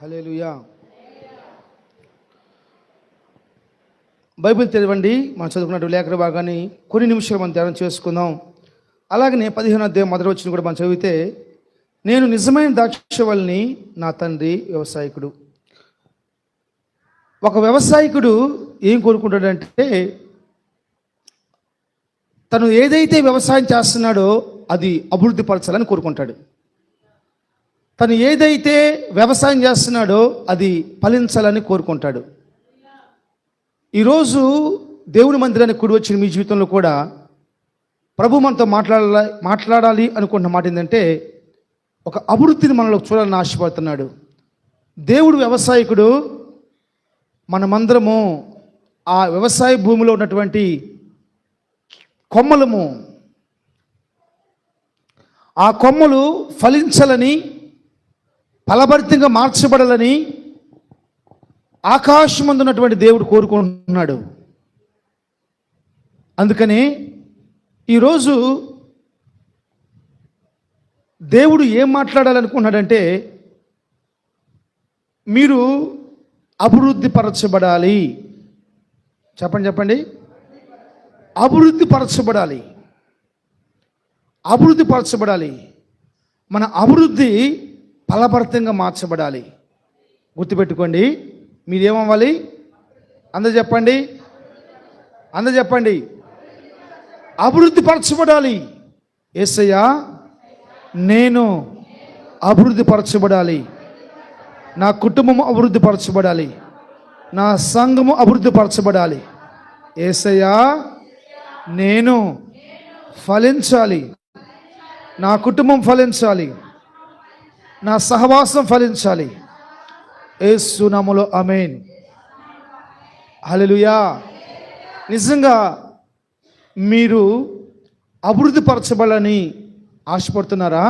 హల్లెలూయా. Bible తెరవండి. మనం చదువుకున్నట్టు లేఖన భాగాన్ని కొన్ని నిమిషాలు మనం ధ్యానం చేసుకుందాం. అలాగనే 15వ అధ్యాయం మొదటి వచనం కూడా మనం చదివితే, నేను నిజమైన ద్రాక్షవల్లిని, నా తండ్రి వ్యవసాయకుడు. ఒక వ్యవసాయకుడు ఏం కోరుకుంటాడంటే, తను ఏదైతే వ్యవసాయం చేస్తున్నాడో అది అభివృద్ధి పరచాలని కోరుకుంటాడు. తను ఏదైతే వ్యవసాయం చేస్తున్నాడో అది ఫలించాలని కోరుకుంటాడు. ఈరోజు దేవుని మందిరానికి కూడి వచ్చిన మీ జీవితంలో కూడా ప్రభు మనతో మాట్లాడాలి అనుకుంటున్న మాట ఏంటంటే, ఒక అభివృద్ధిని మనలో చూడాలని ఆశపడుతున్నాడు. దేవుడు వ్యవసాయకుడు. మనమందరము ఆ వ్యవసాయ భూమిలో ఉన్నటువంటి కొమ్మలము. ఆ కొమ్మలు ఫలించాలని, ఫలభరితంగా మార్చబడాలని ఆకాశమందు ఉన్నటువంటి దేవుడు కోరుకుంటున్నాడు. అందుకని ఈరోజు దేవుడు ఏం మాట్లాడాలనుకున్నాడంటే, మీరు అభివృద్ధి పరచబడాలి. చెప్పండి. అభివృద్ధి పరచబడాలి. అభివృద్ధి పరచబడాలి. మన అభివృద్ధి ఫలభరితంగా మార్చబడాలి. గుర్తుపెట్టుకోండి, మీరేమవ్వాలి? అందరూ చెప్పండి. అభివృద్ధి పరచబడాలి. యేసయ్యా, నేను అభివృద్ధి పరచబడాలి. నా కుటుంబము అభివృద్ధి పరచబడాలి. నా సంఘము అభివృద్ధి పరచబడాలి. యేసయ్యా, నేను ఫలించాలి. నా కుటుంబం ఫలించాలి. నా సహవాసం ఫలించాలి. యేసు నామములో ఆమేన్. హల్లెలూయా. నిజంగా మీరు అభివృద్ధి పరచబడాలని ఆశపడుతున్నారా?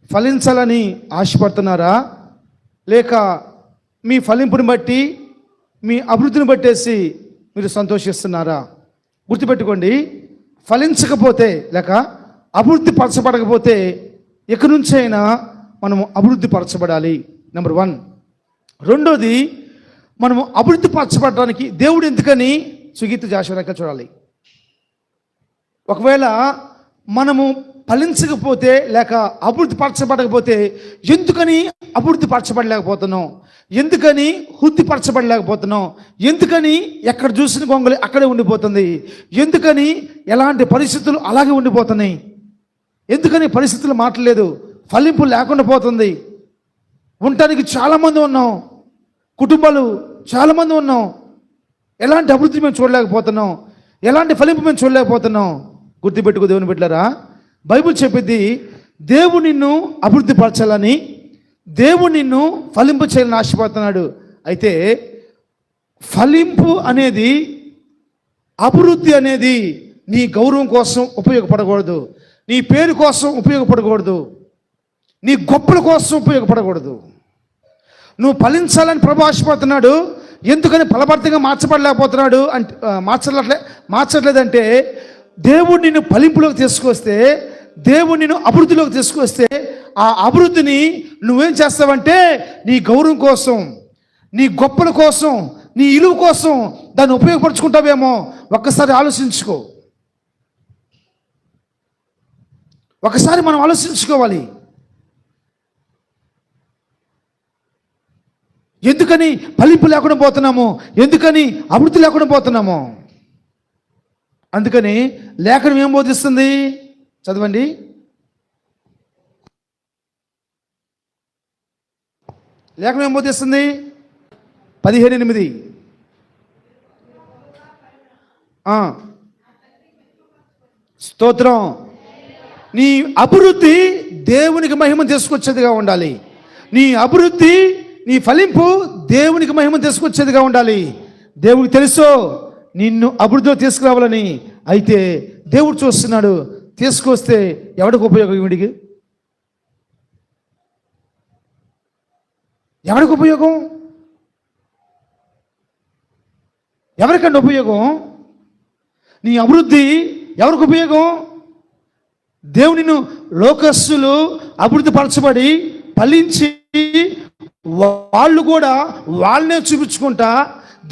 ఫలించాలని ఆశపడుతున్నారా? లేక మీ ఫలింపుని బట్టి, మీ అభివృద్ధిని బట్టేసి మీరు సంతోషిస్తున్నారా? గుర్తుపెట్టుకోండి, ఫలించకపోతే లేక అభివృద్ధి పరచబడకపోతే ఎక్కడి నుంచైనా మనము అభివృద్ధి పరచబడాలి. నెంబర్ 1. రెండోది, మనము అభివృద్ధి పరచబడడానికి దేవుడు ఎందుకని సుగీత జాషువాక చూడాలి. ఒకవేళ మనము ఫలించకపోతే లేక అభివృద్ధి పరచబడకపోతే ఎందుకని అభివృద్ధి పరచబడలేకపోతున్నాం? ఎందుకని వృద్ధి పరచబడలేకపోతున్నాం? ఎందుకని ఎక్కడ చూసిన గొంగలి అక్కడే ఉండిపోతుంది? ఎందుకని ఎలాంటి పరిస్థితులు అలాగే ఉండిపోతున్నాయి? ఎందుకని పరిస్థితులు మాట్లేదు? ఫలింపు లేకుండా పోతుంది. ఉండటానికి చాలామంది ఉన్నాం, కుటుంబాలు చాలామంది ఉన్నాం. ఎలాంటి అభివృద్ధి మేము చూడలేకపోతున్నాం, ఎలాంటి ఫలింపు మేము చూడలేకపోతున్నాం. గుర్తుపెట్టుకో దేవుని బిడ్డలారా, బైబిల్ చెప్పిద్ది, దేవుడు నిన్ను అభివృద్ధి పరచాలని, దేవుడు నిన్ను ఫలింపు చేయాలని ఆశపడుతున్నాడు. అయితే ఫలింపు అనేది, అభివృద్ధి అనేది నీ గౌరవం కోసం ఉపయోగపడకూడదు, నీ పేరు కోసం ఉపయోగపడకూడదు, నీ గొప్పల కోసం ఉపయోగపడకూడదు. నువ్వు ఫలించాలని ప్రభు ఆశపడుతున్నాడు. ఎందుకని ఫలభరితంగా మార్చబడలేకపోతున్నాడు అంటే మార్చట్లేదంటే, దేవుడు నిన్ను ఫలింపులోకి తీసుకొస్తే, దేవుడు నిన్ను అభివృద్ధిలోకి తీసుకొస్తే, ఆ అభివృద్ధిని నువ్వేం చేస్తావంటే నీ గౌరవం కోసం, నీ గొప్పల కోసం, నీ ఇలువ కోసం దాన్ని ఉపయోగపరుచుకుంటావేమో. ఒక్కసారి ఆలోచించుకో. ఒకసారి మనం ఆలోచించుకోవాలి. ఎందుకని ఫలింపు లేకుండా పోతున్నాము? ఎందుకని అభివృద్ధి లేకుండా పోతున్నాము? అందుకని లేఖనం ఏం బోధిస్తుంది? చదవండి. లేఖనం ఏం బోధిస్తుంది? 15:8. స్తోత్రం. నీ అభివృద్ధి దేవునికి మహిమ తీసుకొచ్చేదిగా ఉండాలి. నీ అభివృద్ధి, నీ ఫలింపు దేవునికి మహిమ తీసుకొచ్చేదిగా ఉండాలి. దేవుడికి తెలుసు నిన్ను అభివృద్ధిలో తీసుకురావాలని. అయితే దేవుడు చూస్తున్నాడు, తీసుకొస్తే ఎవడికి ఉపయోగం? వీడికి ఎవరికి ఉపయోగం? ఎవరికంటే ఉపయోగం? నీ అభివృద్ధి ఎవరికి ఉపయోగం? దేవుని లోకస్తులు అభివృద్ధి పరచబడి ఫలించి వాళ్ళు కూడా వాళ్ళనే చూపించుకుంటా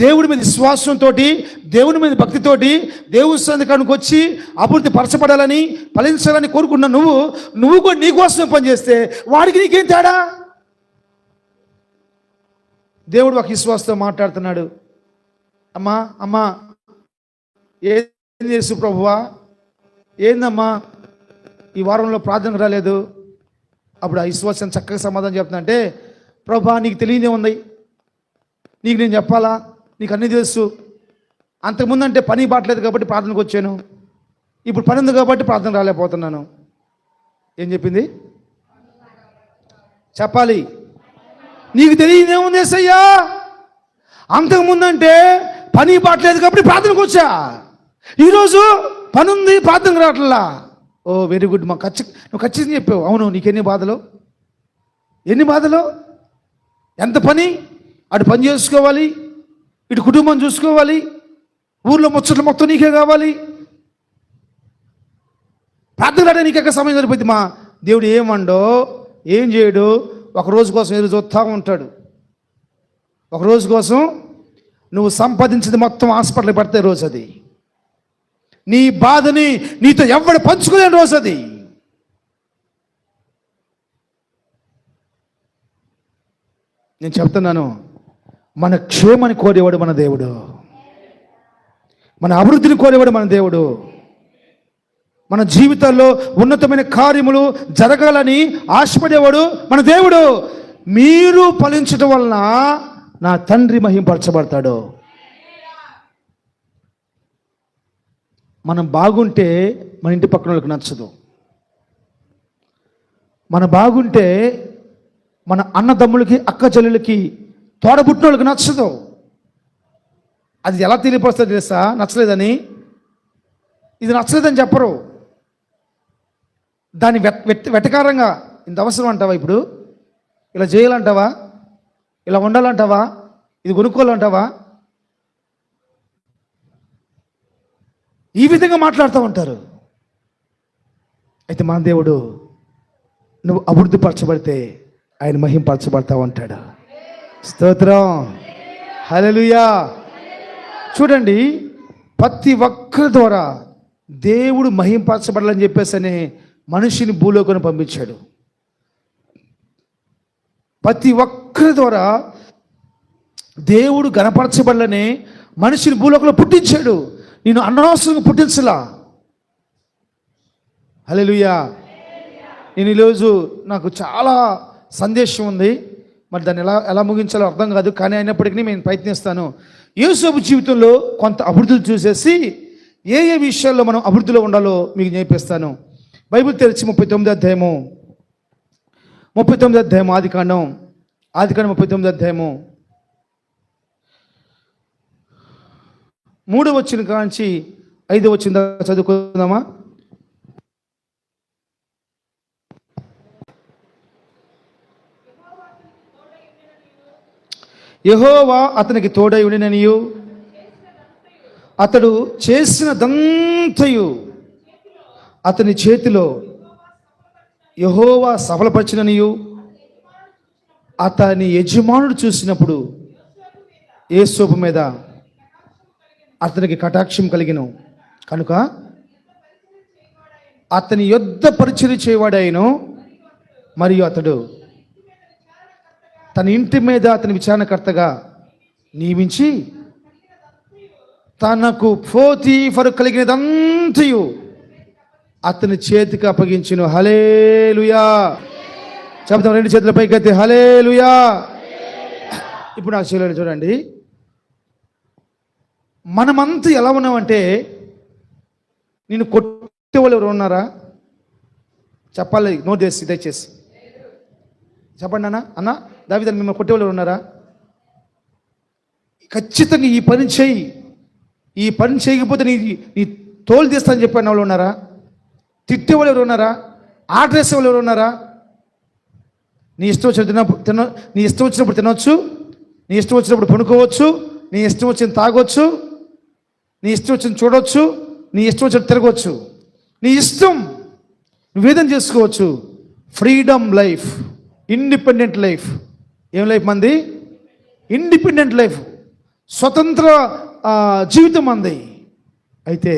దేవుడి మీద విశ్వాసంతో, దేవుని మీద భక్తితోటి దేవుని సన్నిధికి వచ్చి అభివృద్ధి పరచబడాలని, ఫలించాలని కోరుకున్న నువ్వు కూడా నీ కోసమే పనిచేస్తే వాడికి నీకేం తేడా? దేవుడు ఒక విశ్వాసంతో మాట్లాడుతున్నాడు. అమ్మా ఏం చేసు ప్రభువా, ఏందమ్మా ఈ వారంలో ప్రార్థనకు రాలేదు? అప్పుడు ఆ విశ్వాసం చక్కగా సమాధానం చెప్తున్నా అంటే, ప్రభా నీకు తెలియదే ఉంది, నీకు నేను చెప్పాలా? నీకు అన్నీ తెలుసు. అంతకుముందు అంటే పని బాట్లేదు కాబట్టి ప్రార్థనకు వచ్చాను, ఇప్పుడు పని ఉంది కాబట్టి ప్రార్థన రాలేకపోతున్నాను. ఏం చెప్పింది? చెప్పాలి. నీకు తెలియదేముంది యేసయ్యా, అంతకుముందు అంటే పని బాట్లేదు కాబట్టి ప్రార్థనకు వచ్చా, ఈరోజు పని ఉంది ప్రార్థనకు రావట్లా. ఓ వెరీ గుడ్, నువ్వు ఖచ్చితంగా చెప్పావు. అవును, నీకెన్ని బాధలు, ఎన్ని బాధలు, ఎంత పని, అటు పని చేసుకోవాలి, ఇటు కుటుంబం చూసుకోవాలి, ఊర్లో ముచ్చట్లు మొత్తం నీకే కావాలి, ప్రార్థన నీకెక్క సమయం సరిపోయింది. మా దేవుడు ఏమండో ఏం చేయడు, ఒక రోజు కోసం ఎదురు చూస్తూ ఉంటాడు. ఒక రోజు కోసం నువ్వు సంపాదించింది మొత్తం హాస్పిటల్ పడితే రోజు అది, నీ బాధని నీతో ఎవడు పంచుకోలేని రోజు అది. నేను చెప్తున్నాను, మన క్షేమాన్ని కోరేవాడు మన దేవుడు, మన అభివృద్ధిని కోరేవాడు మన దేవుడు. మన జీవితాల్లో ఉన్నతమైన కార్యములు జరగాలని ఆశపడేవాడు మన దేవుడు. మీరు ఫలించడం వలన నా తండ్రి మహింపరచబడతాడు. మనం బాగుంటే మన ఇంటి పక్కన వాళ్ళకి నచ్చదు. మన బాగుంటే మన అన్నదమ్ములకి, అక్క చెల్లెలకి, తోడబుట్టిన వాళ్ళకి నచ్చదు. అది ఎలా తెలియపరుస్తుంది తెలుసా? నచ్చలేదని, ఇది నచ్చలేదని చెప్పరు. దాన్ని వెటకారంగా, ఇంత అవసరం అంటావా, ఇప్పుడు ఇలా చేయాలంటావా, ఇలా ఉండాలంటావా, ఇది కొనుక్కోవాలంటావా, ఈ విధంగా మాట్లాడుతూ ఉంటారు. అయితే మన దేవుడు, నువ్వు అభివృద్ధి పరచబడితే ఆయన మహింపరచబడతా ఉంటాడు. స్తోత్రం, హల్లెలూయా. చూడండి, ప్రతి ఒక్కరి ద్వారా దేవుడు మహింపరచబడాలని చెప్పేసి అనే మనిషిని భూలోకానికి పంపించాడు. ప్రతి ఒక్కరి ద్వారా దేవుడు గణపరచబడాలని మనిషిని భూలోకంలో పుట్టించాడు. నేను అనవసరంగా పుట్టించలా. హల్లెలూయా. నేను ఈరోజు నాకు చాలా సందేశం ఉంది, మరి దాన్ని ఎలా ముగించాలో అర్థం కాదు, కానీ అయినప్పటికీ నేను ప్రయత్నిస్తాను. యేసోబు జీవితంలో కొంత అభివృద్ధి చూసేసి ఏ విషయాల్లో మనం అభివృద్ధిలో ఉండాలో మీకు నేర్పిస్తాను. బైబిల్ తెరిచి 39వ అధ్యాయము ఆదికాండం 39వ అధ్యాయము 3వ వచనం కాంచి 5వ వచనం దాకా చదువుకుందామా? యెహోవా అతనికి తోడై ఉండిననియు, అతడు చేసినదంతయు అతని చేతిలో యెహోవా సఫలపరచిననియు అతని యజమానుడు చూసినప్పుడు యేసోబు మీద అతనికి కటాక్షం కలిగిన కనుక అతని యొద్ద పరిచర్య చేయవాడాయను, మరియు అతడు తన ఇంటి మీద అతని విచారణకర్తగా నియమించి తనకు పోతీఫరు కలిగినదంతయు అతని చేతికి అప్పగించును. హల్లెలూయా. చెప్తాం, రెండు చేతుల పైకెత్తి హల్లెలూయా. ఇప్పుడు నా చెల్లెలు చూడండి, మనమంతా ఎలా ఉన్నామంటే, నేను కొట్టే వాళ్ళు ఎవరు ఉన్నారా? చెప్పాలి, నోట్ చేసి దయచేసి చెప్పండి. అన్న దావీదు మిమ్మల్ని కొట్టేవాళ్ళు ఉన్నారా? ఖచ్చితంగా ఈ పని చేయి, ఈ పని చేయకపోతే నీ తోలు తీస్తానని చెప్పిన వాళ్ళు ఉన్నారా? తిట్టేవాళ్ళు ఎవరు ఉన్నారా? ఆర్డర్ వేసే వాళ్ళు ఎవరు ఉన్నారా? నీ ఇష్టం వచ్చినప్పుడు నీ ఇష్టం వచ్చినప్పుడు తినవచ్చు, నీ ఇష్టం వచ్చినప్పుడు పనుకోవచ్చు, నీ ఇష్టం వచ్చిన తాగొచ్చు, నీ ఇష్టం వచ్చిన చూడవచ్చు, నీ ఇష్టం వచ్చిన తిరగవచ్చు, నీ ఇష్టం నువ్వేదైనా చేసుకోవచ్చు. Freedom life, independent life. ఏం లైఫ్ మంది? ఇండిపెండెంట్ లైఫ్, స్వతంత్ర జీవితం మంది. అయితే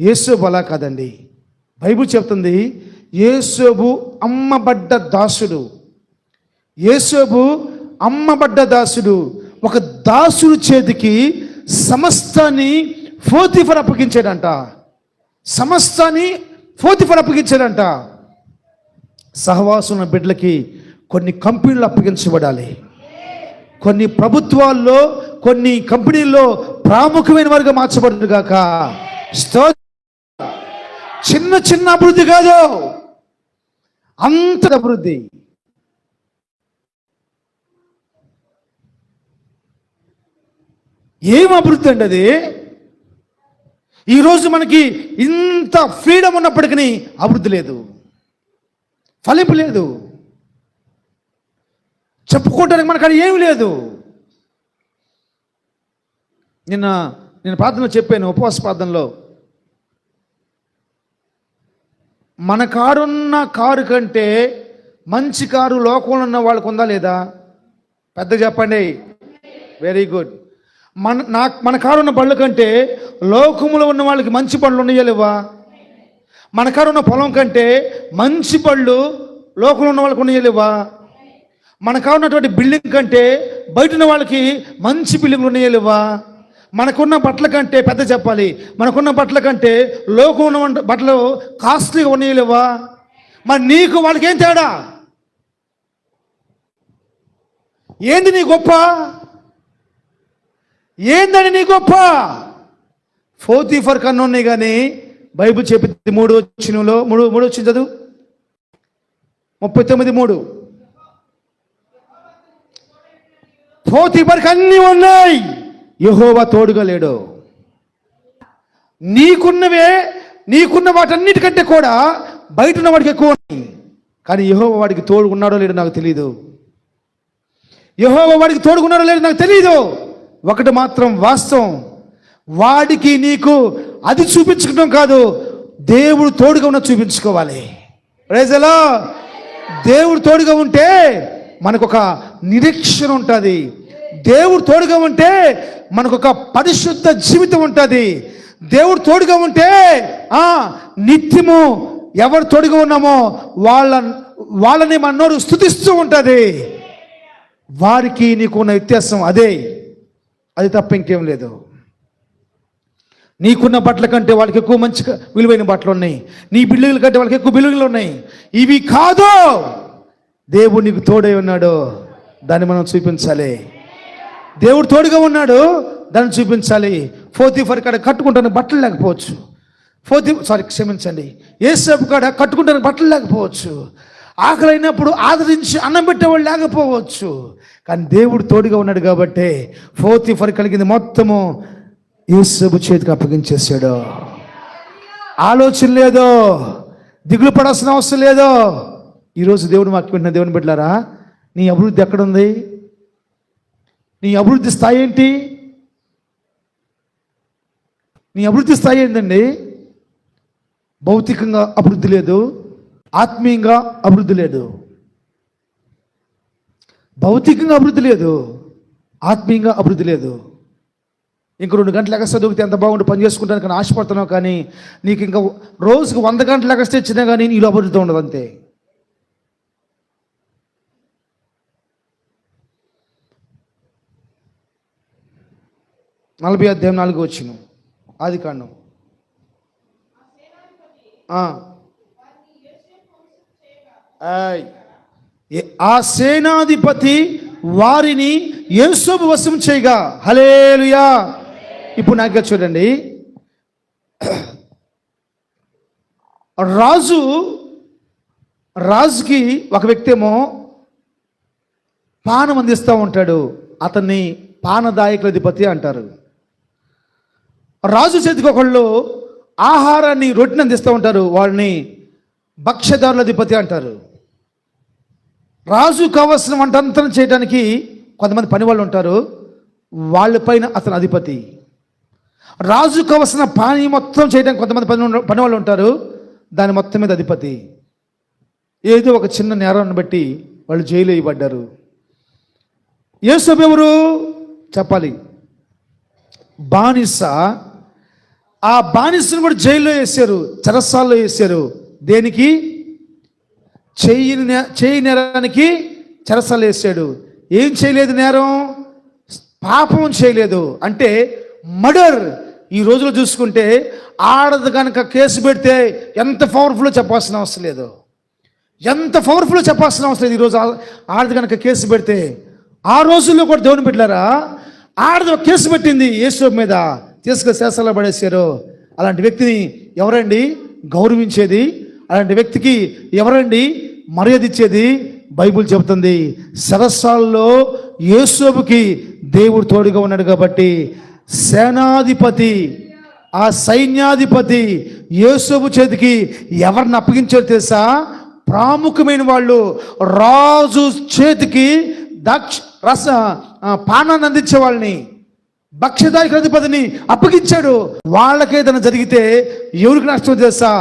యేసోబు అలా కాదండి. బైబిల్ చెప్తుంది యేసోబు అమ్మబడ్డ దాసుడు. యేసోబు అమ్మబడ్డ దాసుడు. ఒక దాసుడు చేతికి సమస్తాన్ని పోతీఫర్ అప్పగించాడంట. సమస్తాన్ని పోతీఫర్ అప్పగించాడంట. సహవాసున్న బిడ్డలకి కొన్ని కంపెనీలు అప్పగించబడాలి. కొన్ని ప్రభుత్వాల్లో, కొన్ని కంపెనీల్లో ప్రాముఖ్యమైన వారిగా మార్చబడును గాక. చిన్న చిన్న అభివృద్ధి కాదు, అంత అభివృద్ధి. ఏం అభివృద్ధి అండి అది? ఈరోజు మనకి ఇంత ఫ్రీడమ్ ఉన్నప్పటికీ అభివృద్ధి లేదు, ఫలింపు లేదు, చెప్పుకోవడానికి మనకు అది ఏమి లేదు. నేను ప్రార్థనలో చెప్పాను, ఉపవాస ప్రార్థనలో, మన కారున్న కారు కంటే మంచి కారు లోకంలో ఉన్న వాళ్ళకు ఉందా లేదా? పెద్ద చెప్పండి. Very good. మన కారున్న బళ్ళు కంటే లోకములో ఉన్న వాళ్ళకి మంచి బళ్ళు ఉన్నాయా లేవా? మన కారున్న పొలం కంటే మంచి బళ్ళు లోకంలో ఉన్న వాళ్ళకి ఉన్నాయా లేవా? మన కారున్నటువంటి బిల్డింగ్ కంటే బయట ఉన్న వాళ్ళకి మంచి బిల్డింగ్లు ఉన్నాయా లేవా? మనకున్న బట్టల కంటే, పెద్ద చెప్పాలి, మనకున్న బట్టల కంటే లోకం ఉన్న బట్టలు కాస్ట్లీగా ఉన్నాయా లేవా? మరి నీకు వాళ్ళకి ఏం తేడా? ఏంది నీ గొప్ప? ఏందని నీ గొప్ప? పోతీఫర్ కన్నా ఉన్నాయి కానీ బైబిల్ చెప్పింది 3 వచనంలో, 3 వచ్చింది చదువు, 39:3. పోతీఫర్కి అన్నీ ఉన్నాయి, యెహోవా తోడుగా లేడు. నీకున్న వాటన్నిటికంటే కూడా బయట ఉన్న వాడికి ఎక్కువ ఉన్నాయి, కానీ యెహోవా వాడికి తోడు ఉన్నాడో లేదో నాకు తెలియదు. యెహోవా వాడికి తోడుకున్నాడో లేదో నాకు తెలియదు. ఒకటి మాత్రం వాస్తవం, వాడికి నీకు అది చూపించుకోవడం కాదు, దేవుడు తోడుగా ఉన్న చూపించుకోవాలి. Praise the lord. దేవుడు తోడుగా ఉంటే మనకు ఒక నిరీక్షణ ఉంటుంది. దేవుడు తోడుగా ఉంటే మనకు ఒక పరిశుద్ధ జీవితం ఉంటుంది. దేవుడు తోడుగా ఉంటే నిత్యము ఎవరు తోడుగా ఉన్నామో వాళ్ళని మన నోరు స్తుతిస్తూ ఉంటుంది. వారికి నీకు ఉన్న వ్యత్యాసం అదే, అది తప్ప ఇంకేం లేదు. నీకున్న బట్టల కంటే వాళ్ళకి ఎక్కువ మంచి విలువైన బట్టలు ఉన్నాయి, నీ బిల్లుల కంటే వాళ్ళకి ఎక్కువ బిల్లులు ఉన్నాయి. ఇవి కాదు, దేవుడు నీకు తోడై ఉన్నాడు, దాన్ని మనం చూపించాలి. దేవుడు తోడుగా ఉన్నాడు, దాన్ని చూపించాలి. పోతీఫర్ కాడ కట్టుకుంటానికి బట్టలు లేకపోవచ్చు, క్షమించండి, యేసేపు కాడ కట్టుకుంటానికి బట్టలు లేకపోవచ్చు, ఆకలి అయినప్పుడు ఆదరించి అన్నం పెట్టేవాళ్ళు లేకపోవచ్చు, కానీ దేవుడు తోడుగా ఉన్నాడు కాబట్టి పోతీఫర్ కలిగింది మొత్తము యేసేపు చేతికి అప్పగించేశాడు. ఆలోచన లేదో, దిగులు పడాల్సిన అవసరం లేదో. ఈరోజు దేవుడు మాకు వింటున్న దేవుని బిడ్డలారా, నీ అభివృద్ధి ఎక్కడుంది? నీ అభివృద్ధి స్థాయి ఏంటి? నీ అభివృద్ధి స్థాయి ఏంటండి? భౌతికంగా అభివృద్ధి లేదు, ఆత్మీయంగా అభివృద్ధి లేదు. భౌతికంగా అభివృద్ధి లేదు, ఆత్మీయంగా అభివృద్ధి లేదు. ఇంక 2 గంటలు ఎగస్ట్రా దొరికితే ఎంత బాగుంటుంది, పని చేసుకుంటాను కానీ ఆశపడుతున్నావు, కానీ నీకు ఇంకా రోజుకు 100 గంటలు ఎగస్ట్రా ఇచ్చినా కానీ నీలో అభివృద్ధి ఉండదు. అంతే. నలభై 4 ఆదికాండం. ఆ సేనాధిపతి వారిని యేసోబు వశం చేయగా. హల్లెలూయా. ఇప్పుడు నాకు చూడండి, రాజుకి ఒక వ్యక్తి ఏమో పానం అందిస్తూ ఉంటాడు, అతన్ని పానదాయకుల అధిపతి అంటారు. రాజు చేతికి ఒకళ్ళు ఆహారాన్ని, రొట్టెని అందిస్తూ ఉంటారు, వాళ్ళని భక్ష్యదారుల అధిపతి అంటారు. రాజు కావాల్సిన వంటంతరం చేయడానికి కొంతమంది పని వాళ్ళు ఉంటారు, వాళ్ళపైన అతను అధిపతి. రాజు కావాల్సిన పని మొత్తం చేయడానికి కొంతమంది పని వాళ్ళు ఉంటారు, దాని మొత్తం మీద అధిపతి. ఏదో ఒక చిన్న నేరాన్ని బట్టి వాళ్ళు జైలు వేయబడ్డారు. యేసోబు ఎవరు చెప్పాలి? బానిస. ఆ బానిసను కూడా జైల్లో వేశారు, చెరసాల్లో వేశారు. దేనికి? చేయి నేరానికి చెరసాల్లో వేసాడు. ఏం చేయలేదు? నేరం, పాపం చేయలేదు. అంటే మర్డర్. ఈ రోజులో చూసుకుంటే ఆడది కనుక కేసు పెడితే ఎంత పవర్ఫుల్లో చెప్పాల్సిన అవసరం లేదు, ఎంత పవర్ఫుల్లో చెప్పాల్సిన అవసరం లేదు. ఈరోజు ఆడది కనుక కేసు పెడితే, ఆ రోజుల్లో కూడా దేవుని బిడ్డలారా, ఆడది కేసు పెట్టింది యేసోబు మీద, తీసుకుని శేషాల్లో పడేశారు. అలాంటి వ్యక్తిని ఎవరండి గౌరవించేది? అలాంటి వ్యక్తికి ఎవరండి మర్యాద ఇచ్చేది? బైబిల్ చెబుతుంది, సరస్సాల్లో యేసోబుకి దేవుడు తోడుగా ఉన్నాడు కాబట్టి సేనాధిపతి, ఆ సైన్యాధిపతి యేసోబు చేతికి ఎవరిని అప్పగించారో తెలుసా? ప్రాముఖ్యమైన వాళ్ళు. రాజు చేతికి పానాన్ని అందించే వాళ్ళని, భక్ష్యదాయక అధిపతిని అప్పగించాడు. వాళ్ళకే ఏదైనా జరిగితే ఎవరికి నష్టం తెలుసా?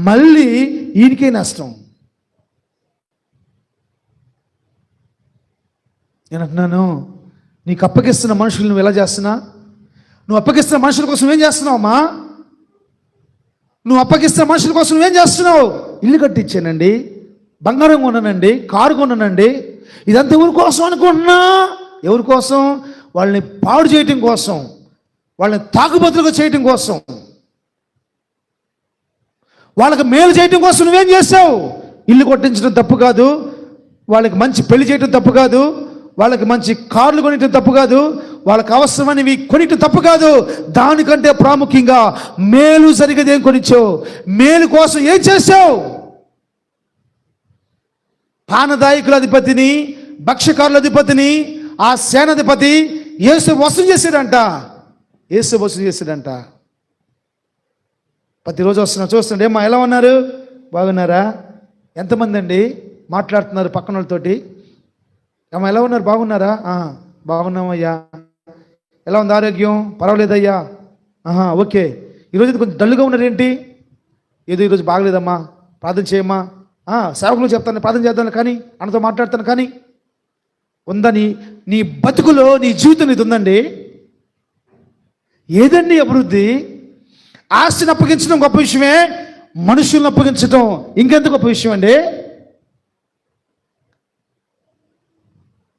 మళ్ళీ ఈయనకే నష్టం. నేను అంటున్నాను, నీకు అప్పగిస్తున్న మనుషులు నువ్వు ఎలా చేస్తున్నా? నువ్వు అప్పగిస్తున్న మనుషుల కోసం నువ్వేం చేస్తున్నావు అమ్మా? నువ్వు అప్పగిస్తున్న మనుషుల కోసం నువ్వేం చేస్తున్నావు? ఇల్లు కట్టించానండి, బంగారం కొన్నానండి, కారు కొన్నానండి, ఇదంతా ఎవరి కోసం అనుకుంటున్నా? ఎవరి కోసం? వాళ్ళని పాడు చేయటం కోసం, వాళ్ళని తాగుబోతులుగా చేయటం కోసం, వాళ్ళకి మేలు చేయటం కోసం నువ్వేం చేసావు? ఇల్లు కొట్టించడం తప్పు కాదు, వాళ్ళకి మంచి పెళ్లి చేయటం తప్పు కాదు, వాళ్ళకి మంచి కార్లు కొనియటం తప్పు కాదు, వాళ్ళకి అవసరమైనవి కొనియటం తప్పు కాదు. దానికంటే ప్రాముఖ్యంగా మేలు జరిగేది ఏం కొనిచ్చావు? మేలు కోసం ఏం చేసావు? పానదాయకుల అధిపతిని, భక్ష్యకారుల అధిపతిని, ఆ సేనాధిపతి యేసోబు వసూలు చేశాడంట. యేసోబు వసూలు చేశాడంట. ప్రతిరోజు వస్తున్నా చూస్తుండే, అమ్మా ఎలా ఉన్నారు, బాగున్నారా? ఎంతమంది అండి మాట్లాడుతున్నారు పక్కన వాళ్ళతోటి? అమ్మ ఎలా ఉన్నారు, బాగున్నారా? బాగున్నామయ్యా. ఎలా ఉంది ఆరోగ్యం? పర్వాలేదయ్యా. ఓకే. ఈరోజు కొంచెం డల్గా ఉన్నారు ఏంటి? ఏదో ఈరోజు బాగలేదమ్మా, ప్రార్థన చేయమ్మా. సేవకులు చెప్తాను, ప్రార్థన చేద్దాను, కానీ అన్నతో మాట్లాడతాను. కానీ ఉందని నీ బతుకులో, నీ జీవితం ఇది ఉందండి. ఏదండి అభివృద్ధి? ఆస్తిని అప్పగించడం గొప్ప విషయమే, మనుషులను అప్పగించడం ఇంకెంత గొప్ప విషయం అండి.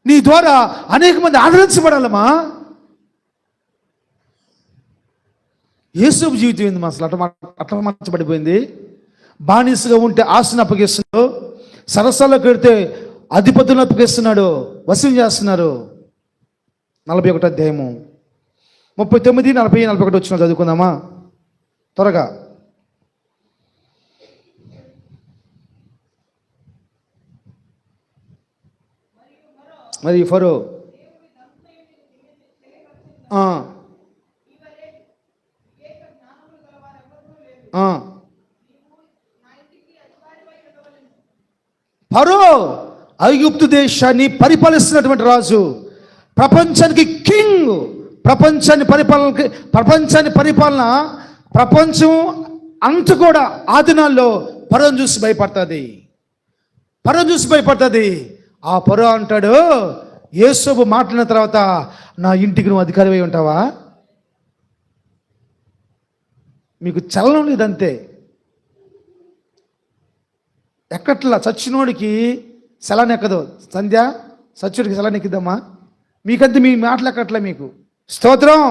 నీ ద్వారా అనేక మంది ఆదరించబడాలమ్మా. యేసోబు జీవితం ఏంది అసలు అట్లా మార్చబడిపోయింది? బానిసగా ఉంటే ఆస్తిని అప్పగిస్తున్నాడు, సరస్సాలకు పెడితే అధిపతులను అప్పగిస్తున్నాడు, వసూలు చేస్తున్నారు. 41 అధ్యాయము 39, 40, 41 వచ్చిన చదువుకుందామా త్వరగా. మరి ఫరో ఫరో ఐగుప్తు దేశాన్ని పరిపాలిస్తున్నటువంటి రాజు, ప్రపంచానికి కింగ్, ప్రపంచాన్ని పరిపాలన ప్రపంచం అంత కూడా ఆ దినాల్లో ఫరోను చూసి భయపడుతుంది. ఆ ఫరో అంటాడు, యేసోబు మాట్లాడిన తర్వాత నా ఇంటికి నువ్వు అధికారి అయి ఉంటావా? మీకు చలనం లేదంతే. ఎక్కట్లా చచ్చినోడికి సెలాన్ ఎక్కదు. సంధ్య సచ్చుడికి సెలాన్ ఎక్కిద్దమ్మా. మీకంతే మీ మాటలు ఎక్కట్లే మీకు. స్తోత్రం.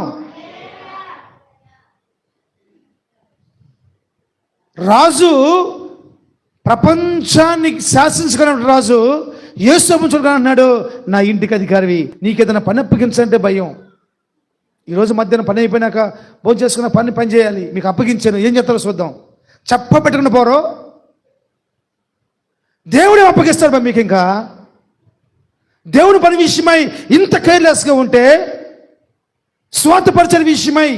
రాజు, ప్రపంచాన్ని శాసించగల రాజు యేసోబును చూడగా అన్నాడు, నా ఇంటికి అధికారివి, నీకేదైనా పని అప్పగించాలంటే భయం. ఈరోజు మధ్యాహ్నం పని అయిపోయినాక భోజనం చేసుకున్న పని చేయాలి, మీకు అప్పగించాను, ఏం చేస్తారో చూద్దాం. చెప్ప పెట్టుకుని పోరో, దేవుడే అప్పగిస్తాడు మీకు. ఇంకా దేవుని పని విషయమై ఇంత కేర్లెస్గా ఉంటే, స్వార్థపరిచయ విషయమై,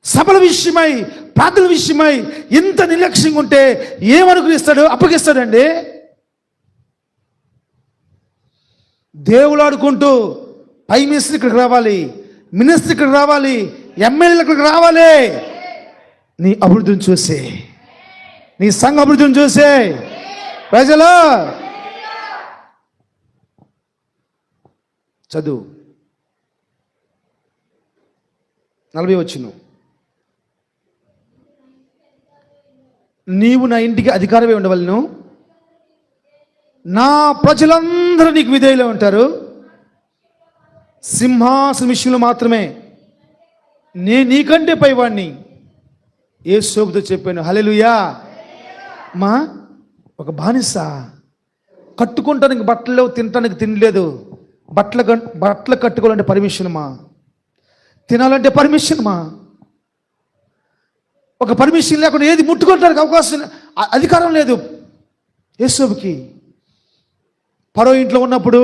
సభల విషయమై, ప్రార్థన విషయమై ఇంత నిర్లక్ష్యంగా ఉంటే ఏమనుగ్రహిస్తాడు? అప్పగిస్తాడండి. దేవుడు ఆడుకుంటూ పై మినిస్టర్ ఇక్కడికి రావాలి, మినిస్టర్ ఇక్కడికి రావాలి, ఎమ్మెల్యేలు ఇక్కడికి రావాలి. నీ అభివృద్ధిని చూసే, నీ సంఘ అభివృద్ధిని చూసే ప్రజలు చదువు 40 వచనం. నీవు నా ఇంటికి అధికారమే ఉండవలను, నా ప్రజలందరూ నీకు విధేయులే ఉంటారు, సింహాసన విషయంలో మాత్రమే నేను నీకంటే పైవాణ్ణి యేసోబుతో చెప్పాను. హల్లెలూయా. మా ఒక బానిస, కట్టుకుంటానికి బట్టలు లేవు, తినటానికి తిండి లేదు, బట్టలు కట్టుకోవాలంటే పర్మిషన్ మా, తినాలంటే పర్మిషన్ మా, ఒక పర్మిషన్ లేకుండా ఏది ముట్టుకోవడానికి అవకాశం అధికారం లేదు యేసోబుకి. ఫరో ఇంట్లో ఉన్నప్పుడు